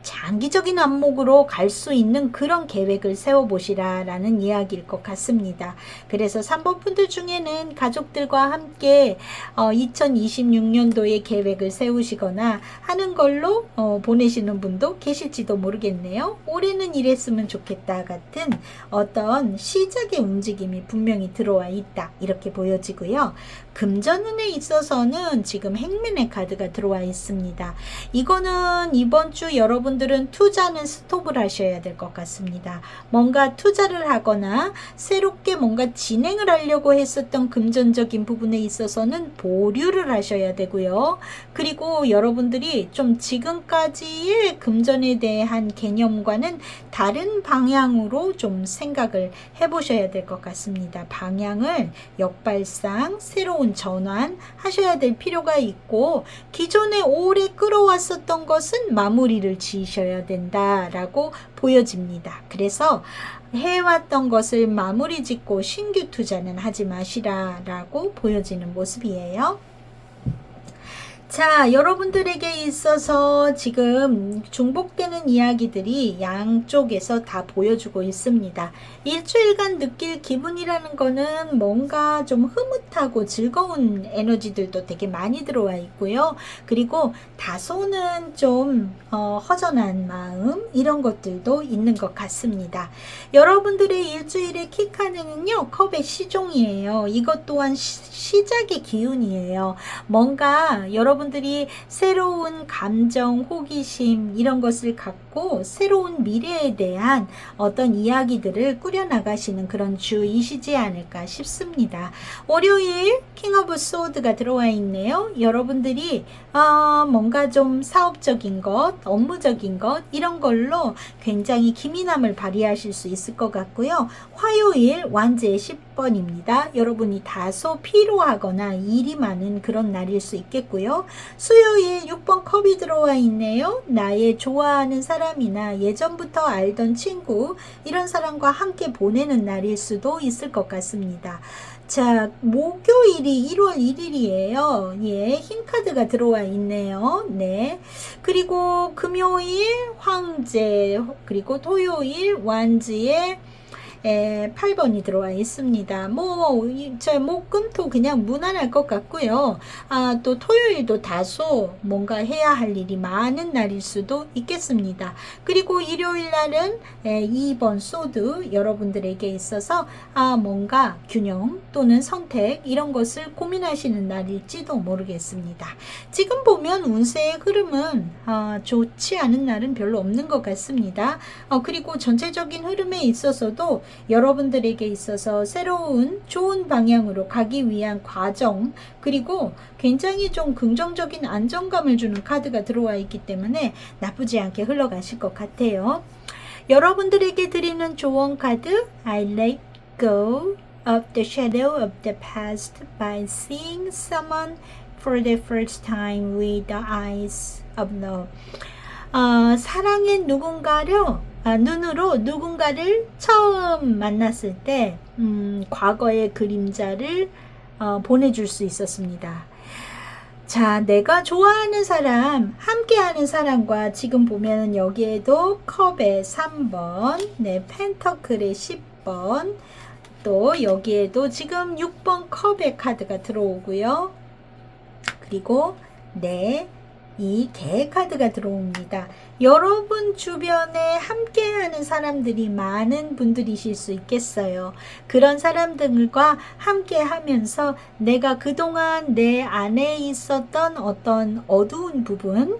장기적인 안목으로 갈 수 있는 그런 계획을 세워보시라 라는 이야기일 것 같습니다. 그래서 3번 분들 중에는 가족들과 함께 2026년도에 계획을 세우시거나 하는 걸로 보내시는 분도 계실지도 모르겠네요. 올해는 이랬으면 좋겠다 같은 어떤 시작의 움직임이 분명히 들어와 있다, 이렇게 보여지고요. 금전운에 있어서는 지금 행맨의 카드가 들어와 있습니다. 이거는 이번 주 여러분들은 투자는 스톱을 하셔야 될 것 같습니다. 뭔가 투자를 하거나 새롭게 뭔가 진행을 하려고 했었던 금전적인 부분에 있어서는 보류를 하셔야 되고요. 그리고 여러분들이 좀 지금까지의 금전에 대한 개념과는 다른 방향으로 좀 생각을 해보셔야 될 것 같습니다. 방향을 역발상, 새로운 전환 하셔야 될 필요가 있고, 기존에 오래 끌어왔었던 것은 마무리를 지으셔야 된다라고 보여집니다. 그래서 해왔던 것을 마무리 짓고 신규 투자는 하지 마시라라고 보여지는 모습이에요. 자, 여러분들에게 있어서 지금 중복되는 이야기들이 양쪽에서 다 보여주고 있습니다. 일주일간 느낄 기분이라는 거는 뭔가 좀 흐뭇하고 즐거운 에너지들도 되게 많이 들어와 있고요. 그리고 다소는 좀 허전한 마음, 이런 것들도 있는 것 같습니다. 여러분들의 일주일의 키카드는요, 컵의 시종이에요. 이것 또한 시작의 기운이에요. 뭔가 여러분들이 새로운 감정, 호기심 이런 것을 갖고 새로운 미래에 대한 어떤 이야기들을 꾸려나가시는 그런 주이시지 않을까 싶습니다. 월요일 킹 오브 소드가 들어와 있네요. 여러분들이 뭔가 좀 사업적인 것, 업무적인 것 이런 걸로 굉장히 기민함을 발휘하실 수 있을 것 같고요. 화요일 완제의 10번입니다. 여러분이 다소 피로하거나 일이 많은 그런 날일 수 있겠고요. 수요일 6번 컵이 들어와 있네요. 나의 좋아하는 사람이나 예전부터 알던 친구, 이런 사람과 함께 보내는 날일 수도 있을 것 같습니다. 자, 목요일이 1월 1일이에요. 예, 흰 카드가 들어와 있네요. 네. 그리고 금요일 황제, 그리고 토요일 완지의 8번이 들어와 있습니다. 저 목금토 그냥 무난할 것 같고요. 또 토요일도 다소 뭔가 해야 할 일이 많은 날일 수도 있겠습니다. 그리고 일요일 날은 2번 소드 여러분들에게 있어서 뭔가 균형 또는 선택 이런 것을 고민하시는 날일지도 모르겠습니다. 지금 보면 운세의 흐름은 좋지 않은 날은 별로 없는 것 같습니다. 그리고 전체적인 흐름에 있어서도 여러분들에게 있어서 새로운 좋은 방향으로 가기 위한 과정 그리고 굉장히 좀 긍정적인 안정감을 주는 카드가 들어와 있기 때문에 나쁘지 않게 흘러가실 것 같아요. 여러분들에게 드리는 조언 카드 I let go of the shadow of the past by seeing someone for the first time with the eyes of love. 사랑의 눈으로 누군가를 처음 만났을 때 과거의 그림자를 보내줄 수 있었습니다. 자, 내가 좋아하는 사람, 함께하는 사람과 지금 보면 여기에도 컵의 3번, 펜터클의 10번, 또 여기에도 지금 6번 컵의 카드가 들어오고요. 그리고 이 개 카드가 들어옵니다. 여러분 주변에 함께하는 사람들이 많은 분들이실 수 있겠어요. 그런 사람들과 함께하면서 내가 그동안 내 안에 있었던 어떤 어두운 부분,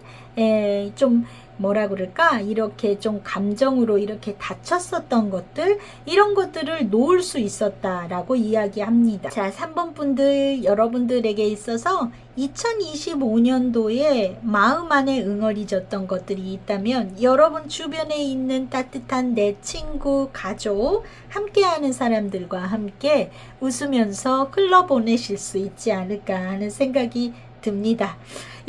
좀 뭐라 그럴까? 이렇게 좀 감정으로 이렇게 다쳤었던 것들, 이런 것들을 놓을 수 있었다라고 이야기합니다. 자, 3번 분들, 여러분들에게 있어서 2025년도에 마음 안에 응어리졌던 것들이 있다면 여러분 주변에 있는 따뜻한 내 친구, 가족, 함께하는 사람들과 함께 웃으면서 흘러보내실 수 있지 않을까 하는 생각이 듭니다.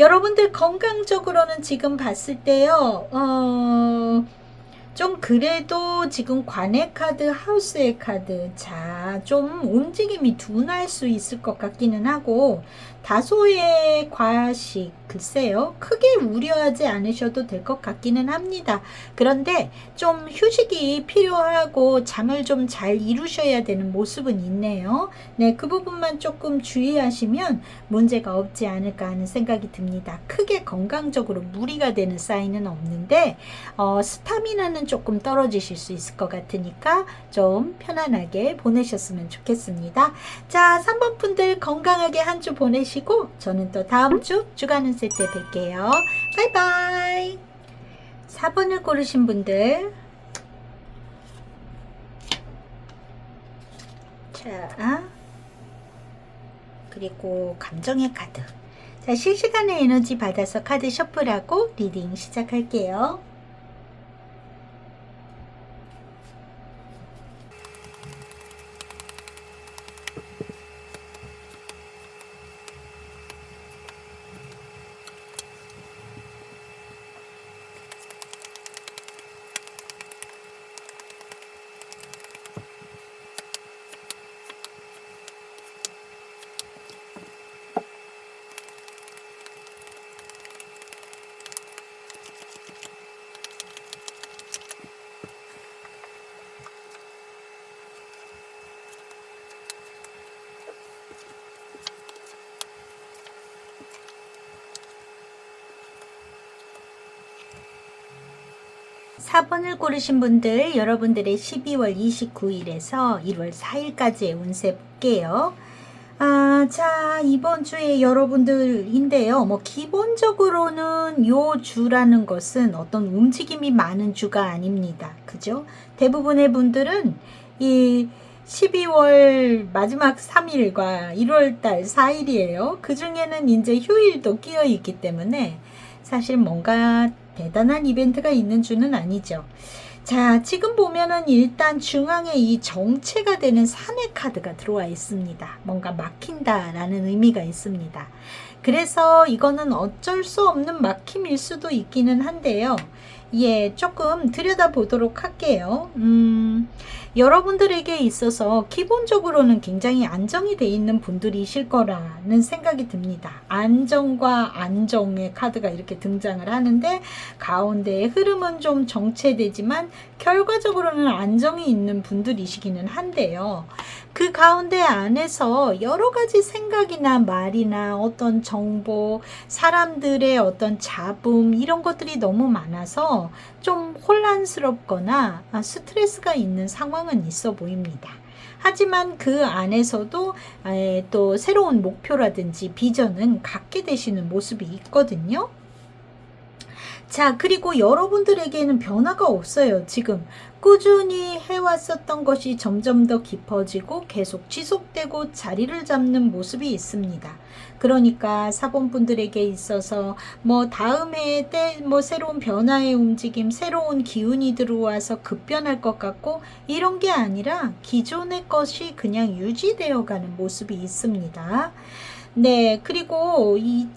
여러분들 건강적으로는 지금 봤을 때요, 좀 그래도 지금 관의 카드, 하우스의 카드, 자, 좀 움직임이 둔할 수 있을 것 같기는 하고, 다소의 과식, 글쎄요, 크게 우려하지 않으셔도 될 것 같기는 합니다. 그런데 좀 휴식이 필요하고 잠을 좀 잘 이루셔야 되는 모습은 있네요. 네, 그 부분만 조금 주의하시면 문제가 없지 않을까 하는 생각이 듭니다. 크게 건강적으로 무리가 되는 사인은 없는데, 스타미나는 조금 떨어지실 수 있을 것 같으니까 좀 편안하게 보내셨으면 좋겠습니다. 자, 3번 분들 건강하게 한 주 보내시고 저는 또 다음 주 주간 운세 때 뵐게요. 바이바이. 4번을 고르신 분들, 자, 그리고 감정의 카드. 자, 실시간의 에너지 받아서 카드 셔플하고 리딩 시작할게요. 4번을 고르신 분들, 여러분들의 12월 29일에서 1월 4일까지의 운세 볼게요. 자, 이번 주에 여러분들인데요. 기본적으로는 요 주라는 것은 어떤 움직임이 많은 주가 아닙니다. 그죠? 대부분의 분들은 이 12월 마지막 3일과 1월달 4일이에요. 그 중에는 이제 휴일도 끼어 있기 때문에 사실 뭔가 대단한 이벤트가 있는 주는 아니죠. 자, 지금 보면은 일단 중앙에 이 정체가 되는 산의 카드가 들어와 있습니다. 뭔가 막힌다라는 의미가 있습니다. 그래서 이거는 어쩔 수 없는 막힘일 수도 있기는 한데요. 예, 조금 들여다보도록 할게요. 여러분들에게 있어서 기본적으로는 굉장히 안정이 돼 있는 분들이실 거라는 생각이 듭니다. 안정과 안정의 카드가 이렇게 등장을 하는데 가운데의 흐름은 좀 정체되지만 결과적으로는 안정이 있는 분들이시기는 한데요. 그 가운데 안에서 여러 가지 생각이나 말이나 어떤 정보, 사람들의 어떤 잡음 이런 것들이 너무 많아서 좀 혼란스럽거나 스트레스가 있는 상황은 있어 보입니다. 하지만 그 안에서도 또 새로운 목표라든지 비전은 갖게 되시는 모습이 있거든요. 자, 그리고 여러분들에게는 변화가 없어요. 지금 꾸준히 해왔었던 것이 점점 더 깊어지고 계속 지속되고 자리를 잡는 모습이 있습니다. 그러니까 사본분들에게 있어서 뭐 다음 해에 뭐 새로운 변화의 움직임, 새로운 기운이 들어와서 급변할 것 같고 이런 게 아니라 기존의 것이 그냥 유지되어 가는 모습이 있습니다. 네, 그리고 이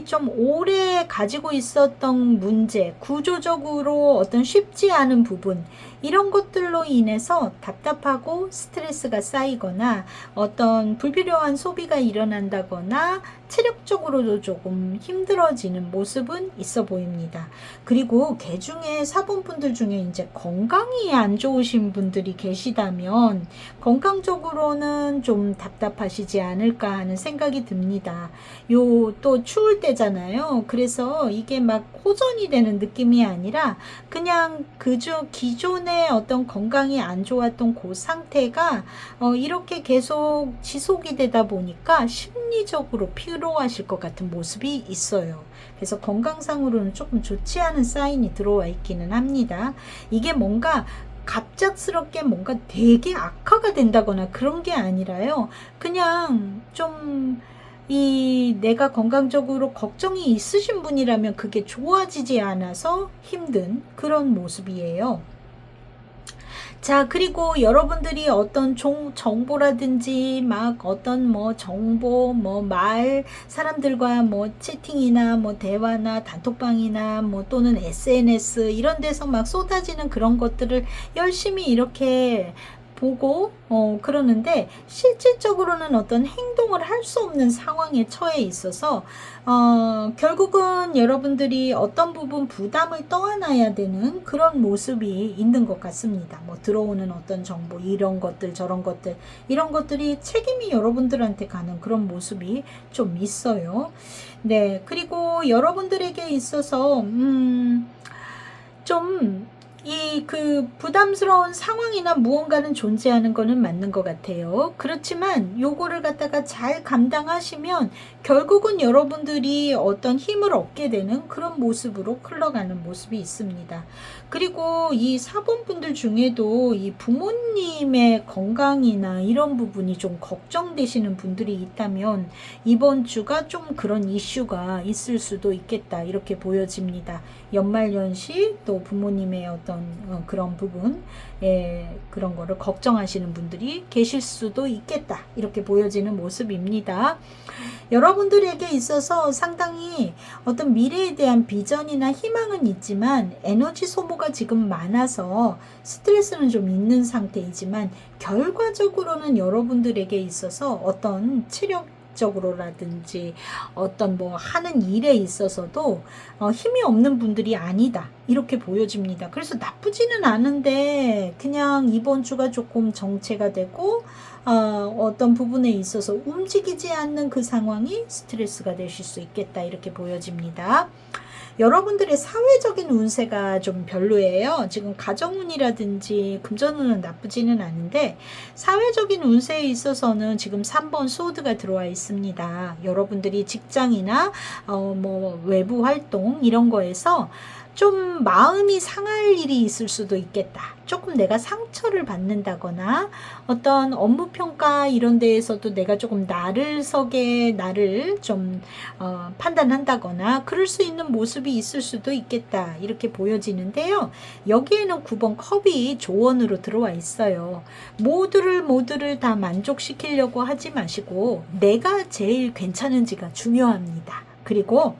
좀 오래 가지고 있었던 문제, 구조적으로 어떤 쉽지 않은 부분, 이런 것들로 인해서 답답하고 스트레스가 쌓이거나 어떤 불필요한 소비가 일어난다거나 체력적으로도 조금 힘들어지는 모습은 있어 보입니다. 그리고 개 중에 사본분들 중에 이제 건강이 안 좋으신 분들이 계시다면 건강적으로는 좀 답답하시지 않을까 하는 생각이 듭니다. 요 또 추울 때잖아요. 그래서 이게 막 호전이 되는 느낌이 아니라 그냥 그저 기존의 어떤 건강이 안 좋았던 그 상태가 이렇게 계속 지속이 되다 보니까 심리적으로 피로하실 것 같은 모습이 있어요. 그래서 건강상으로는 조금 좋지 않은 사인이 들어와 있기는 합니다. 이게 뭔가 갑작스럽게 뭔가 되게 악화가 된다거나 그런 게 아니라요. 그냥 좀 내가 건강적으로 걱정이 있으신 분이라면 그게 좋아지지 않아서 힘든 그런 모습이에요. 자, 그리고 여러분들이 어떤 정보라든지 막 어떤 뭐 정보, 뭐 말, 사람들과 뭐 채팅이나 뭐 대화나 단톡방이나 뭐 또는 SNS 이런 데서 막 쏟아지는 그런 것들을 열심히 이렇게 보고 그러는데 실질적으로는 어떤 행동을 할 수 없는 상황에 처해 있어서 결국은 여러분들이 어떤 부분 부담을 떠안아야 되는 그런 모습이 있는 것 같습니다. 뭐 들어오는 어떤 정보 이런 것들 저런 것들 이런 것들이 책임이 여러분들한테 가는 그런 모습이 좀 있어요. 네, 그리고 여러분들에게 있어서 좀 그 부담스러운 상황이나 무언가는 존재하는 거는 맞는 것 같아요. 그렇지만 요거를 갖다가 잘 감당하시면 결국은 여러분들이 어떤 힘을 얻게 되는 그런 모습으로 흘러가는 모습이 있습니다. 그리고 이 사본분들 중에도 이 부모님의 건강이나 이런 부분이 좀 걱정되시는 분들이 있다면 이번 주가 좀 그런 이슈가 있을 수도 있겠다 이렇게 보여집니다. 연말연시 또 부모님의 어떤 그런 부분 그런 거를 걱정하시는 분들이 계실 수도 있겠다 이렇게 보여지는 모습입니다. 여러분들에게 있어서 상당히 어떤 미래에 대한 비전이나 희망은 있지만 에너지 소모가 지금 많아서 스트레스는 좀 있는 상태이지만 결과적으로는 여러분들에게 있어서 어떤 체력적으로라든지 어떤 뭐 하는 일에 있어서도 힘이 없는 분들이 아니다 이렇게 보여집니다. 그래서 나쁘지는 않은데 그냥 이번 주가 조금 정체가 되고 어떤 부분에 있어서 움직이지 않는 그 상황이 스트레스가 되실 수 있겠다 이렇게 보여집니다. 여러분들의 사회적인 운세가 좀 별로예요. 지금 가정운이라든지 금전운은 나쁘지는 않은데 사회적인 운세에 있어서는 지금 3번 소드가 들어와 있습니다. 여러분들이 직장이나 뭐 외부 활동 이런 거에서 좀 마음이 상할 일이 있을 수도 있겠다. 조금 내가 상처를 받는다거나 어떤 업무 평가 이런 데에서도 내가 조금 나를 좀 판단한다거나 그럴 수 있는 모습이 있을 수도 있겠다. 이렇게 보여지는데요. 여기에는 9번 컵이 조언으로 들어와 있어요. 모두를 다 만족시키려고 하지 마시고 내가 제일 괜찮은지가 중요합니다. 그리고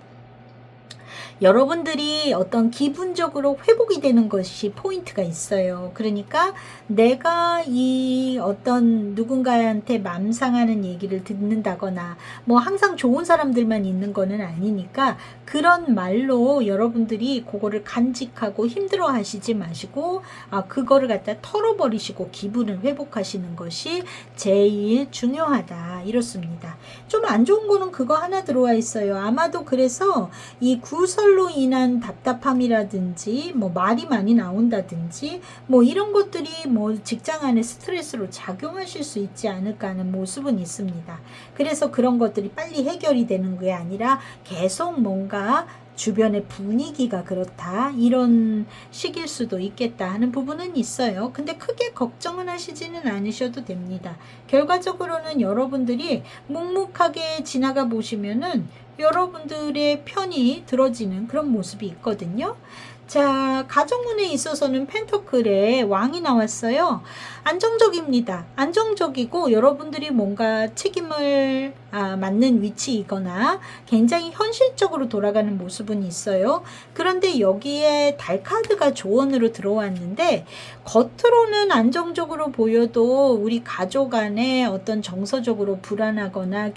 여러분들이 어떤 기분적으로 회복이 되는 것이 포인트가 있어요. 그러니까 내가 이 어떤 누군가한테 맘 상하는 얘기를 듣는다거나 뭐 항상 좋은 사람들만 있는 거는 아니니까 그런 말로 여러분들이 그거를 간직하고 힘들어 하시지 마시고 그거를 갖다 털어버리시고 기분을 회복하시는 것이 제일 중요하다 이렇습니다. 좀 안 좋은 거는 그거 하나 들어와 있어요. 아마도 그래서 이 구설로 인한 답답함이라든지 뭐 말이 많이 나온다든지 뭐 이런 것들이 뭐 직장 안에 스트레스로 작용하실 수 있지 않을까 하는 모습은 있습니다. 그래서 그런 것들이 빨리 해결이 되는 게 아니라 계속 뭔가 주변의 분위기가 그렇다 이런 식일 수도 있겠다 하는 부분은 있어요. 근데 크게 걱정은 하시지는 않으셔도 됩니다. 결과적으로는 여러분들이 묵묵하게 지나가 보시면은 여러분들의 편이 들어지는 그런 모습이 있거든요. 자, 가정운에 있어서는 펜터클의 왕이 나왔어요. 안정적입니다. 안정적이고 여러분들이 뭔가 책임을 맡는 위치이거나 굉장히 현실적으로 돌아가는 모습은 있어요. 그런데 여기에 달 카드가 조언으로 들어왔는데 겉으로는 안정적으로 보여도 우리 가족 안에 어떤 정서적으로 불안하거나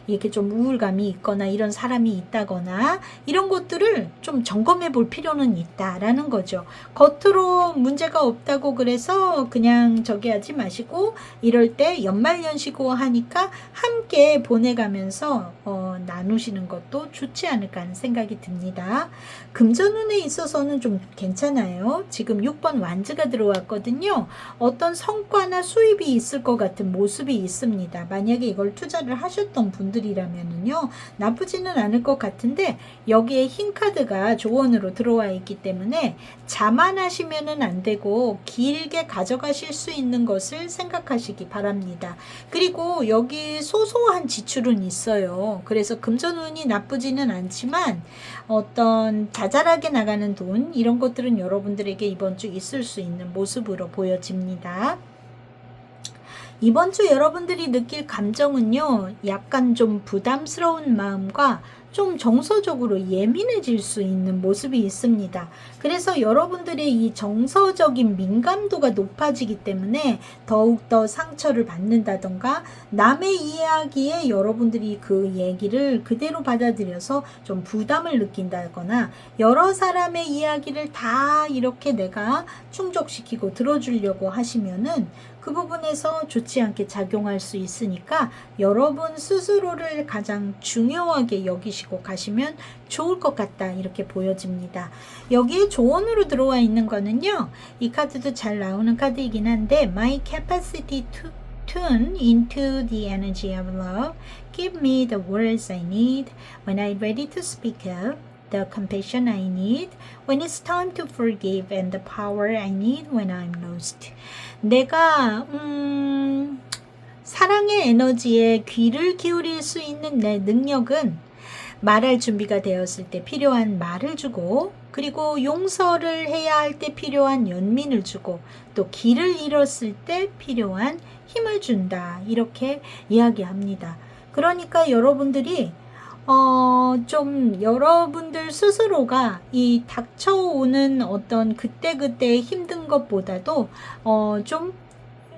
이렇게 좀 우울감이 있거나 이런 사람이 있다거나 이런 것들을 좀 점검해 볼 필요는 있다라는 거죠. 겉으로 문제가 없다고 그래서 그냥 저기 하지 마시고 이럴 때 연말연시고 하니까 함께 보내가면서 나누시는 것도 좋지 않을까 하는 생각이 듭니다. 금전운에 있어서는 좀 괜찮아요. 지금 6번 완즈가 들어왔거든요. 어떤 성과나 수입이 있을 것 같은 모습이 있습니다. 만약에 이걸 투자를 하셨던 분들이라면은요, 나쁘지는 않을 것 같은데 여기에 흰 카드가 조언으로 들어와 있기 때문에 자만하시면은 안 되고 길게 가져가실 수 있는 것을 생각하시기 바랍니다. 그리고 여기 소소한 지출은 있어요. 그래서 금전운이 나쁘지는 않지만 어떤 자잘하게 나가는 돈 이런 것들은 여러분들에게 이번 주 있을 수 있는 모습으로 보여집니다. 이번 주 여러분들이 느낄 감정은요, 약간 좀 부담스러운 마음과 좀 정서적으로 예민해질 수 있는 모습이 있습니다. 그래서 여러분들의 이 정서적인 민감도가 높아지기 때문에 더욱더 상처를 받는다던가 남의 이야기에 여러분들이 그 얘기를 그대로 받아들여서 좀 부담을 느낀다거나 여러 사람의 이야기를 다 이렇게 내가 충족시키고 들어주려고 하시면은 그 부분에서 좋지 않게 작용할 수 있으니까 여러분 스스로를 가장 중요하게 여기시고 가시면 좋을 것 같다 이렇게 보여집니다. 여기에 조언으로 들어와 있는 거는요, 이 카드도 잘 나오는 카드이긴 한데 My capacity to tune into the energy of love give me the words I need when I'm ready to speak up, the compassion I need when it's time to forgive, and the power I need when I'm lost. 내가 사랑의 에너지에 귀를 기울일 수 있는 내 능력은 말할 준비가 되었을 때 필요한 말을 주고, 그리고 용서를 해야 할 때 필요한 연민을 주고, 또 길을 잃었을 때 필요한 힘을 준다 이렇게 이야기합니다. 그러니까 여러분들이 좀 여러분들 스스로가 이 닥쳐오는 어떤 그때그때 힘든 것보다도 좀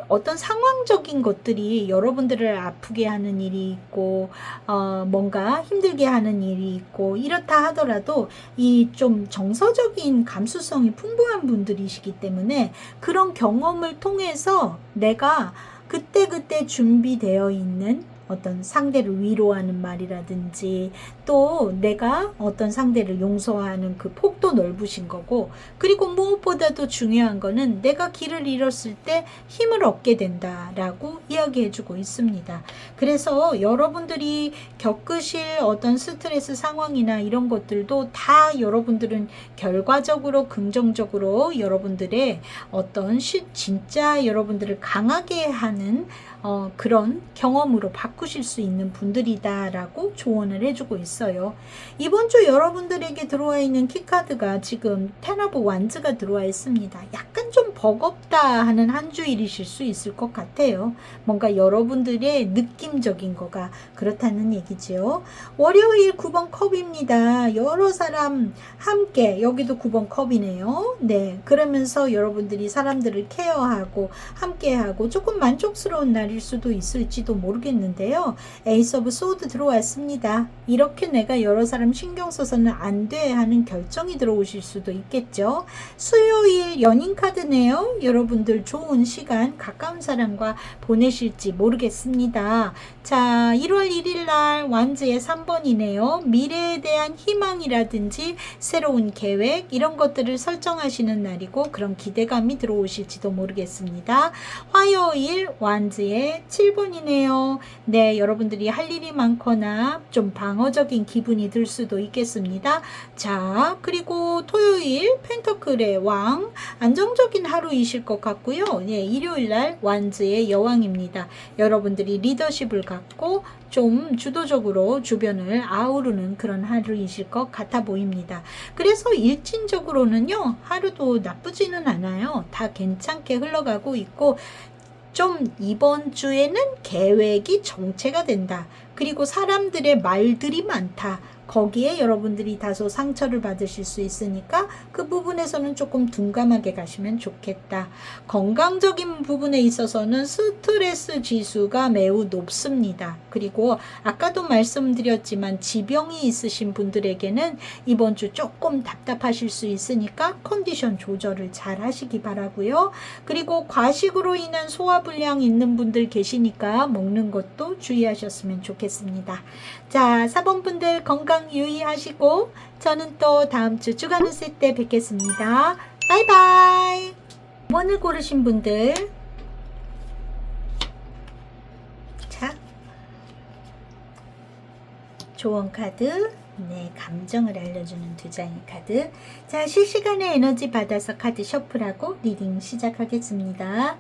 어떤 상황적인 것들이 여러분들을 아프게 하는 일이 있고 뭔가 힘들게 하는 일이 있고 이렇다 하더라도 이 좀 정서적인 감수성이 풍부한 분들이시기 때문에 그런 경험을 통해서 내가 그때그때 준비되어 있는 어떤 상대를 위로하는 말이라든지 또 내가 어떤 상대를 용서하는 그 폭도 넓으신 거고, 그리고 무엇보다도 중요한 거는 내가 길을 잃었을 때 힘을 얻게 된다라고 이야기해 주고 있습니다. 그래서 여러분들이 겪으실 어떤 스트레스 상황이나 이런 것들도 다 여러분들은 결과적으로 긍정적으로 여러분들의 어떤 진짜 여러분들을 강하게 하는 그런 경험으로 바꾸실 수 있는 분들이다라고 조언을 해주고 있어요. 이번 주 여러분들에게 들어와 있는 키카드가 지금 텐 오브 완즈가 들어와 있습니다. 약간 좀 버겁다 하는 한 주일이실 수 있을 것 같아요. 뭔가 여러분들의 느낌적인 거가 그렇다는 얘기죠. 월요일 9번 컵입니다. 여러 사람 함께, 여기도 9번 컵이네요. 네, 그러면서 여러분들이 사람들을 케어하고 함께하고 조금 만족스러운 날일 수도 있을지도 모르겠는데요. 에이스 오브 소드 들어왔습니다. 이렇게 내가 여러 사람 신경 써서는 안 돼 하는 결정이 들어오실 수도 있겠죠. 수요일 연인 카드네요. 여러분들 좋은 시간 가까운 사람과 보내실지 모르겠습니다. 자, 1월 1일 날 완즈의 3번이네요. 미래에 대한 희망이라든지 새로운 계획 이런 것들을 설정하시는 날이고 그런 기대감이 들어오실지도 모르겠습니다. 화요일 완즈의 7번이네요. 네, 여러분들이 할 일이 많거나 좀 방어적인 기분이 들 수도 있겠습니다. 자, 그리고 토요일 펜터클의 왕 안정적인 하루이실 것 같고요. 네, 일요일날 완즈의 여왕입니다. 여러분들이 리더십을 갖고 좀 주도적으로 주변을 아우르는 그런 하루이실 것 같아 보입니다. 그래서 일진적으로는요, 하루도 나쁘지는 않아요. 다 괜찮게 흘러가고 있고 좀 이번 주에는 계획이 정체가 된다. 그리고 사람들의 말들이 많다. 거기에 여러분들이 다소 상처를 받으실 수 있으니까 그 부분에서는 조금 둔감하게 가시면 좋겠다. 건강적인 부분에 있어서는 스트레스 지수가 매우 높습니다. 그리고 아까도 말씀드렸지만 지병이 있으신 분들에게는 이번 주 조금 답답하실 수 있으니까 컨디션 조절을 잘 하시기 바라고요. 그리고 과식으로 인한 소화불량 있는 분들 계시니까 먹는 것도 주의하셨으면 좋겠습니다. 자, 4번 분들 건강 유의하시고 저는 또 다음 주 주간 운세 때 뵙겠습니다. 바이바이. 5번을 고르신 분들, 자, 조언 카드, 네, 감정을 알려주는 두 장의 카드. 자, 실시간에 에너지 받아서 카드 셔플하고 리딩 시작하겠습니다.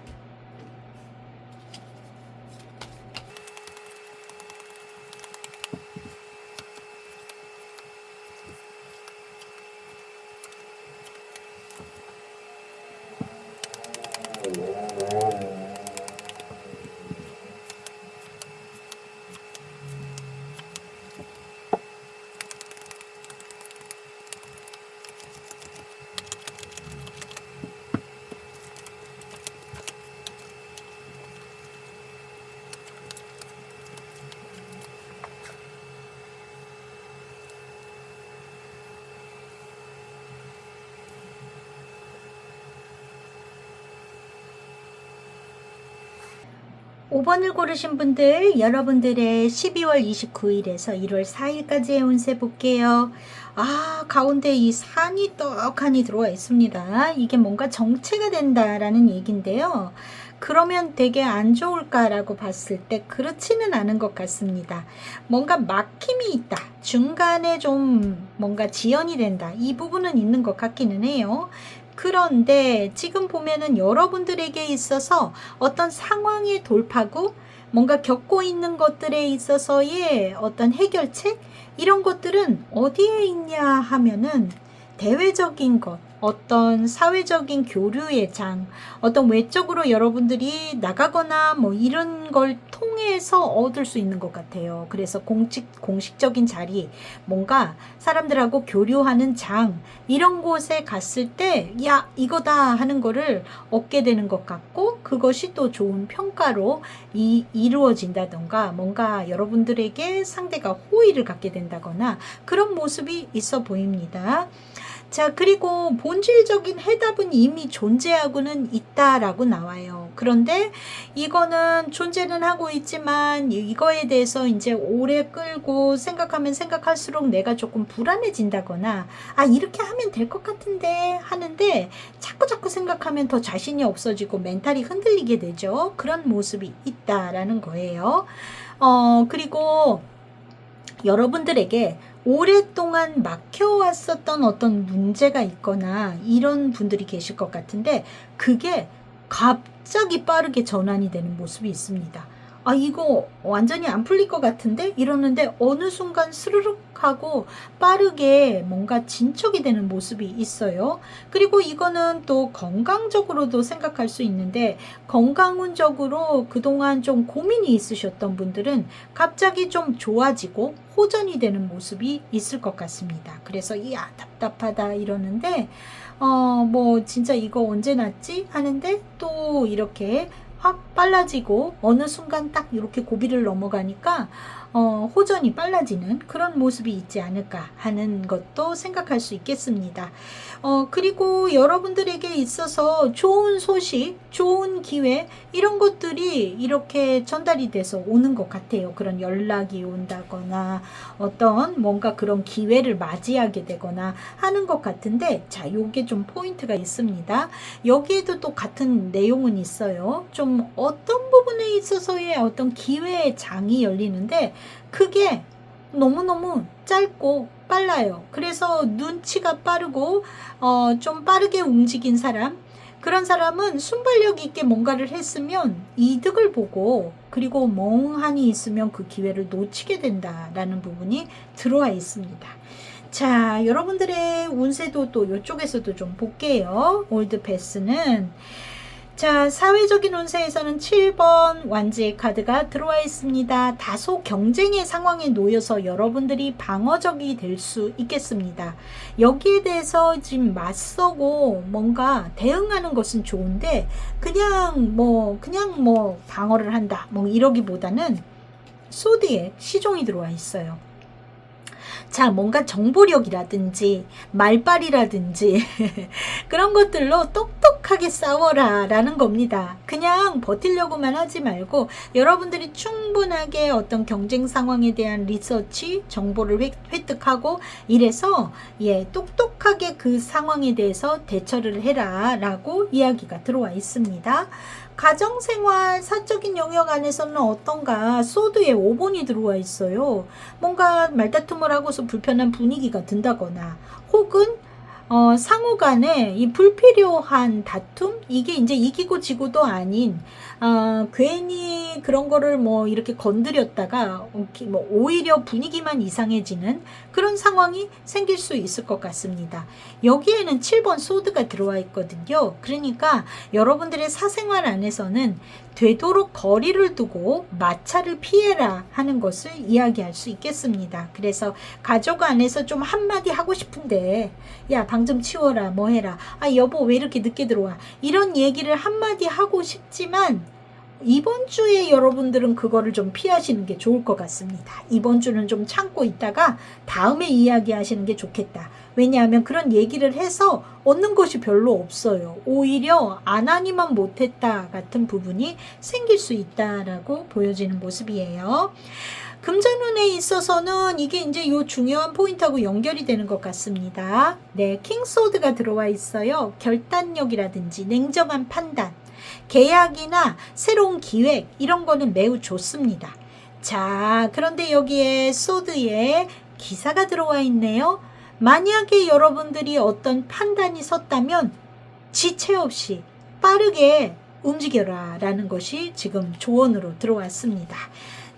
오 번을 고르신 분들, 여러분들의 12월 29일에서 1월 4일까지의 운세 볼게요. 아, 가운데 이 산이 떡하니 들어와 있습니다. 이게 뭔가 정체가 된다라는 얘기인데요. 그러면 되게 안 좋을까라고 봤을 때 그렇지는 않은 것 같습니다. 뭔가 막힘이 있다. 중간에 좀 뭔가 지연이 된다. 이 부분은 있는 것 같기는 해요. 그런데 지금 보면은 여러분들에게 있어서 어떤 상황의 돌파구, 뭔가 겪고 있는 것들에 있어서의 어떤 해결책, 이런 것들은 어디에 있냐 하면은 대외적인 것, 어떤 사회적인 교류의 장, 어떤 외적으로 여러분들이 나가거나 뭐 이런 걸 통해서 얻을 수 있는 것 같아요. 그래서 공식적인 자리, 뭔가 사람들하고 교류하는 장, 이런 곳에 갔을 때, 야, 이거다 하는 거를 얻게 되는 것 같고, 그것이 또 좋은 평가로 이루어진다던가, 뭔가 여러분들에게 상대가 호의를 갖게 된다거나, 그런 모습이 있어 보입니다. 자, 그리고 본질적인 해답은 이미 존재하고는 있다라고 나와요. 그런데 이거는 존재는 하고 있지만 이거에 대해서 이제 오래 끌고 생각하면 생각할수록 내가 조금 불안해진다거나, 아, 이렇게 하면 될 것 같은데 하는데 자꾸 생각하면 더 자신이 없어지고 멘탈이 흔들리게 되죠. 그런 모습이 있다라는 거예요. 그리고 여러분들에게 오랫동안 막혀왔었던 어떤 문제가 있거나 이런 분들이 계실 것 같은데, 그게 갑자기 빠르게 전환이 되는 모습이 있습니다. 아, 이거 완전히 안 풀릴 것 같은데? 이러는데 어느 순간 스르륵 하고 빠르게 뭔가 진척이 되는 모습이 있어요. 그리고 이거는 또 건강적으로도 생각할 수 있는데, 건강운적으로 그동안 좀 고민이 있으셨던 분들은 갑자기 좀 좋아지고 호전이 되는 모습이 있을 것 같습니다. 그래서 이야 답답하다 이러는데 뭐 진짜 이거 언제 났지 하는데 또 이렇게 확 빨라지고 어느 순간 딱 이렇게 고비를 넘어가니까 호전이 빨라지는 그런 모습이 있지 않을까 하는 것도 생각할 수 있겠습니다. 그리고 여러분들에게 있어서 좋은 소식, 좋은 기회 이런 것들이 이렇게 전달이 돼서 오는 것 같아요. 그런 연락이 온다거나 어떤 뭔가 그런 기회를 맞이하게 되거나 하는 것 같은데, 자, 요게 좀 포인트가 있습니다. 여기에도 또 같은 내용은 있어요. 좀 어떤 부분에 있어서의 어떤 기회의 장이 열리는데 그게 너무너무 짧고 빨라요. 그래서 눈치가 빠르고 좀 빠르게 움직인 사람, 그런 사람은 순발력 있게 뭔가를 했으면 이득을 보고, 그리고 멍하니 있으면 그 기회를 놓치게 된다라는 부분이 들어와 있습니다. 자, 여러분들의 운세도 또 이쪽에서도 좀 볼게요. 올드 패스는 자, 사회적인 운세에서는 7번 완지의 카드가 들어와 있습니다. 다소 경쟁의 상황에 놓여서 여러분들이 방어적이 될 수 있겠습니다. 여기에 대해서 지금 맞서고 뭔가 대응하는 것은 좋은데 그냥 뭐 방어를 한다 뭐 이러기보다는 소드에 시종이 들어와 있어요. 자, 뭔가 정보력이라든지 말빨이라든지 그런 것들로 똑똑하게 싸워라 라는 겁니다. 그냥 버티려고만 하지 말고 여러분들이 충분하게 어떤 경쟁 상황에 대한 리서치, 정보를 획득하고 이래서 똑똑하게 그 상황에 대해서 대처를 해라 라고 이야기가 들어와 있습니다. 가정생활, 사적인 영역 안에서는 어떤가? 소드에 5번이 들어와 있어요. 뭔가 말다툼을 하고서 불편한 분위기가 든다거나 혹은 상호 간에 이 불필요한 다툼? 이게 이제 이기고 지고도 아닌 괜히 그런 거를 뭐 이렇게 건드렸다가 뭐 오히려 분위기만 이상해지는 그런 상황이 생길 수 있을 것 같습니다. 여기에는 7번 소드가 들어와 있거든요. 그러니까 여러분들의 사생활 안에서는 되도록 거리를 두고 마찰을 피해라 하는 것을 이야기할 수 있겠습니다. 그래서 가족 안에서 좀 한마디 하고 싶은데 야, 방 좀 치워라, 뭐 해라, 아, 여보 왜 이렇게 늦게 들어와, 이런 얘기를 한마디 하고 싶지만 이번 주에 여러분들은 그거를 좀 피하시는 게 좋을 것 같습니다. 이번 주는 좀 참고 있다가 다음에 이야기하시는 게 좋겠다. 왜냐하면 그런 얘기를 해서 얻는 것이 별로 없어요. 오히려 안 하니만 못했다 같은 부분이 생길 수 있다라고 보여지는 모습이에요. 금전운에 있어서는 이게 이제 요 중요한 포인트하고 연결이 되는 것 같습니다. 네, 킹소드가 들어와 있어요. 결단력이라든지 냉정한 판단, 계약이나 새로운 기획 이런 거는 매우 좋습니다. 자, 그런데 여기에 소드에 기사가 들어와 있네요. 만약에 여러분들이 어떤 판단이 섰다면 지체 없이 빠르게 움직여라 라는 것이 지금 조언으로 들어왔습니다.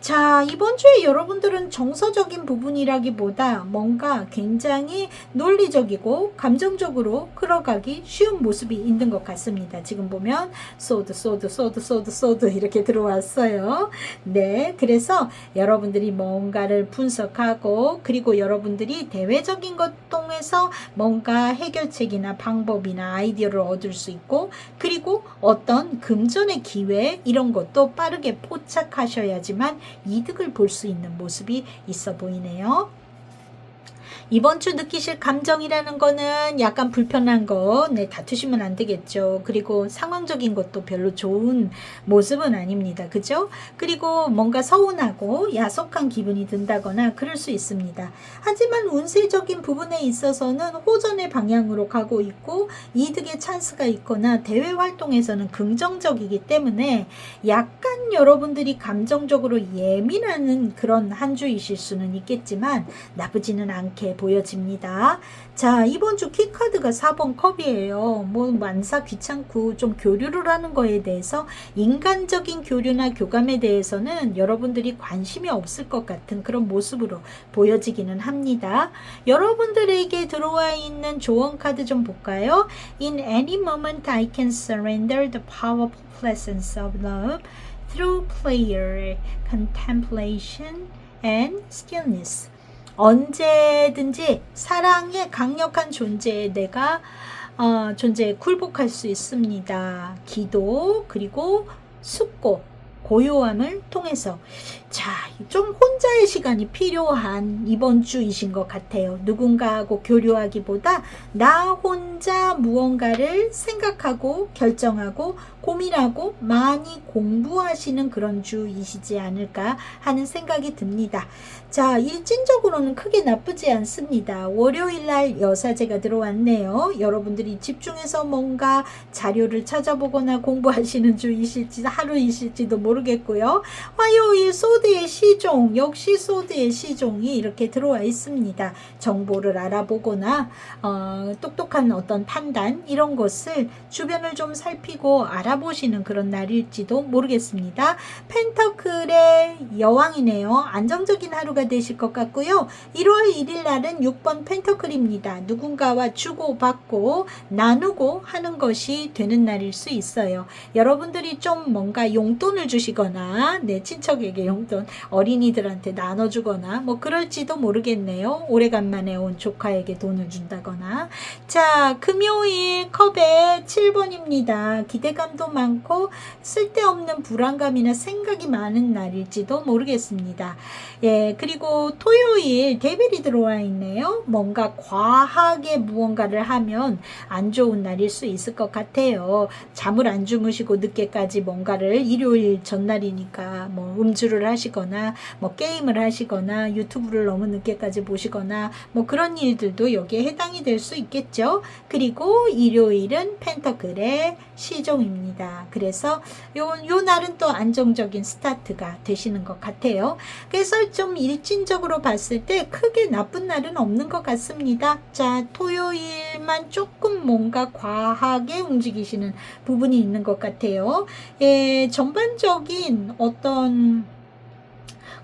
자, 이번 주에 여러분들은 정서적인 부분이라기보다 뭔가 굉장히 논리적이고 감정적으로 끌어가기 쉬운 모습이 있는 것 같습니다. 지금 보면 소드 이렇게 들어왔어요. 네, 그래서 여러분들이 뭔가를 분석하고 그리고 여러분들이 대외적인 것 통해서 뭔가 해결책이나 방법이나 아이디어를 얻을 수 있고, 그리고 어떤 금전의 기회 이런 것도 빠르게 포착하셔야지만 이득을 볼 수 있는 모습이 있어 보이네요. 이번 주 느끼실 감정이라는 거는 약간 불편한 거, 다투시면 안 되겠죠. 그리고 상황적인 것도 별로 좋은 모습은 아닙니다. 그죠? 그리고 뭔가 서운하고 야속한 기분이 든다거나 그럴 수 있습니다. 하지만 운세적인 부분에 있어서는 호전의 방향으로 가고 있고 이득의 찬스가 있거나 대외 활동에서는 긍정적이기 때문에 약간 여러분들이 감정적으로 예민하는 그런 한 주이실 수는 있겠지만 나쁘지는 않게 이렇게 보여집니다. 자, 이번 주 키카드가 4번 컵이에요. 뭐 만사 귀찮고 좀 교류를 하는 거에 대해서 인간적인 교류나 교감에 대해서는 여러분들이 관심이 없을 것 같은 그런 모습으로 보여지기는 합니다. 여러분들에게 들어와 있는 조언 카드 좀 볼까요? In any moment I can surrender the powerful presence of love through prayer, contemplation, and stillness. 언제든지 사랑의 강력한 존재에 내가 존재에 굴복할 수 있습니다. 기도 그리고 숙고 고요함을 통해서 자, 좀 혼자의 시간이 필요한 이번 주이신 것 같아요. 누군가하고 교류하기보다 나 혼자 무언가를 생각하고 결정하고 고민하고 많이 공부하시는 그런 주이시지 않을까 하는 생각이 듭니다. 자, 일진적으로는 크게 나쁘지 않습니다. 월요일날 여사제가 들어왔네요. 여러분들이 집중해서 뭔가 자료를 찾아보거나 공부하시는 주이실지 하루이실지도 모르겠고요. 화요일 소드의 시종, 역시 소드의 시종이 이렇게 들어와 있습니다. 정보를 알아보거나 똑똑한 어떤 판단 이런 것을 주변을 좀 살피고 알아보시는 그런 날일지도 모르겠습니다. 펜터클의 여왕이네요. 안정적인 하루가 되실 것 같고요. 1월 1일 날은 6번 펜터클입니다. 누군가와 주고받고 나누고 하는 것이 되는 날일 수 있어요. 여러분들이 좀 뭔가 용돈을 주시거나 내 친척에게 용돈 어린이들한테 나눠주거나 뭐 그럴지도 모르겠네요. 오래간만에 온 조카에게 돈을 준다거나. 자, 금요일 컵의 7번입니다. 기대감도 많고 쓸데없는 불안감이나 생각이 많은 날일지도 모르겠습니다. 예, 그리고 토요일 데빌이 들어와 있네요. 뭔가 과하게 무언가를 하면 안 좋은 날일 수 있을 것 같아요. 잠을 안 주무시고 늦게까지 뭔가를 일요일 전날이니까 뭐 음주를 하시거나 뭐 게임을 하시거나 유튜브를 너무 늦게까지 보시거나 뭐 그런 일들도 여기에 해당이 될 수 있겠죠. 그리고 일요일은 펜터클의 시종입니다. 그래서 요 날은 또 안정적인 스타트가 되시는 것 같아요. 그래서 좀 일진적으로 봤을 때 크게 나쁜 날은 없는 것 같습니다. 자, 토요일만 조금 뭔가 과하게 움직이시는 부분이 있는 것 같아요. 예, 전반적인 어떤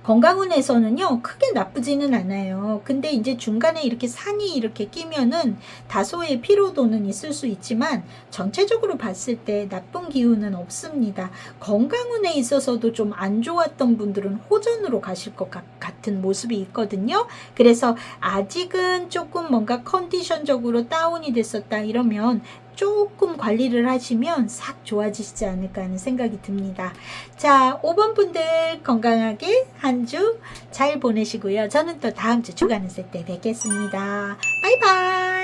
건강운에서는요 크게 나쁘지는 않아요. 근데 이제 중간에 이렇게 산이 이렇게 끼면은 다소의 피로도는 있을 수 있지만 전체적으로 봤을 때 나쁜 기운은 없습니다. 건강운에 있어서도 좀 안 좋았던 분들은 호전으로 가실 것 같은 모습이 있거든요. 그래서 아직은 조금 뭔가 컨디션적으로 다운이 됐었다 이러면 조금 관리를 하시면 싹 좋아지시지 않을까 하는 생각이 듭니다. 자, 5번 분들 건강하게 한 주 잘 보내시고요. 저는 또 다음 주 주간운세 때 뵙겠습니다. 바이바이.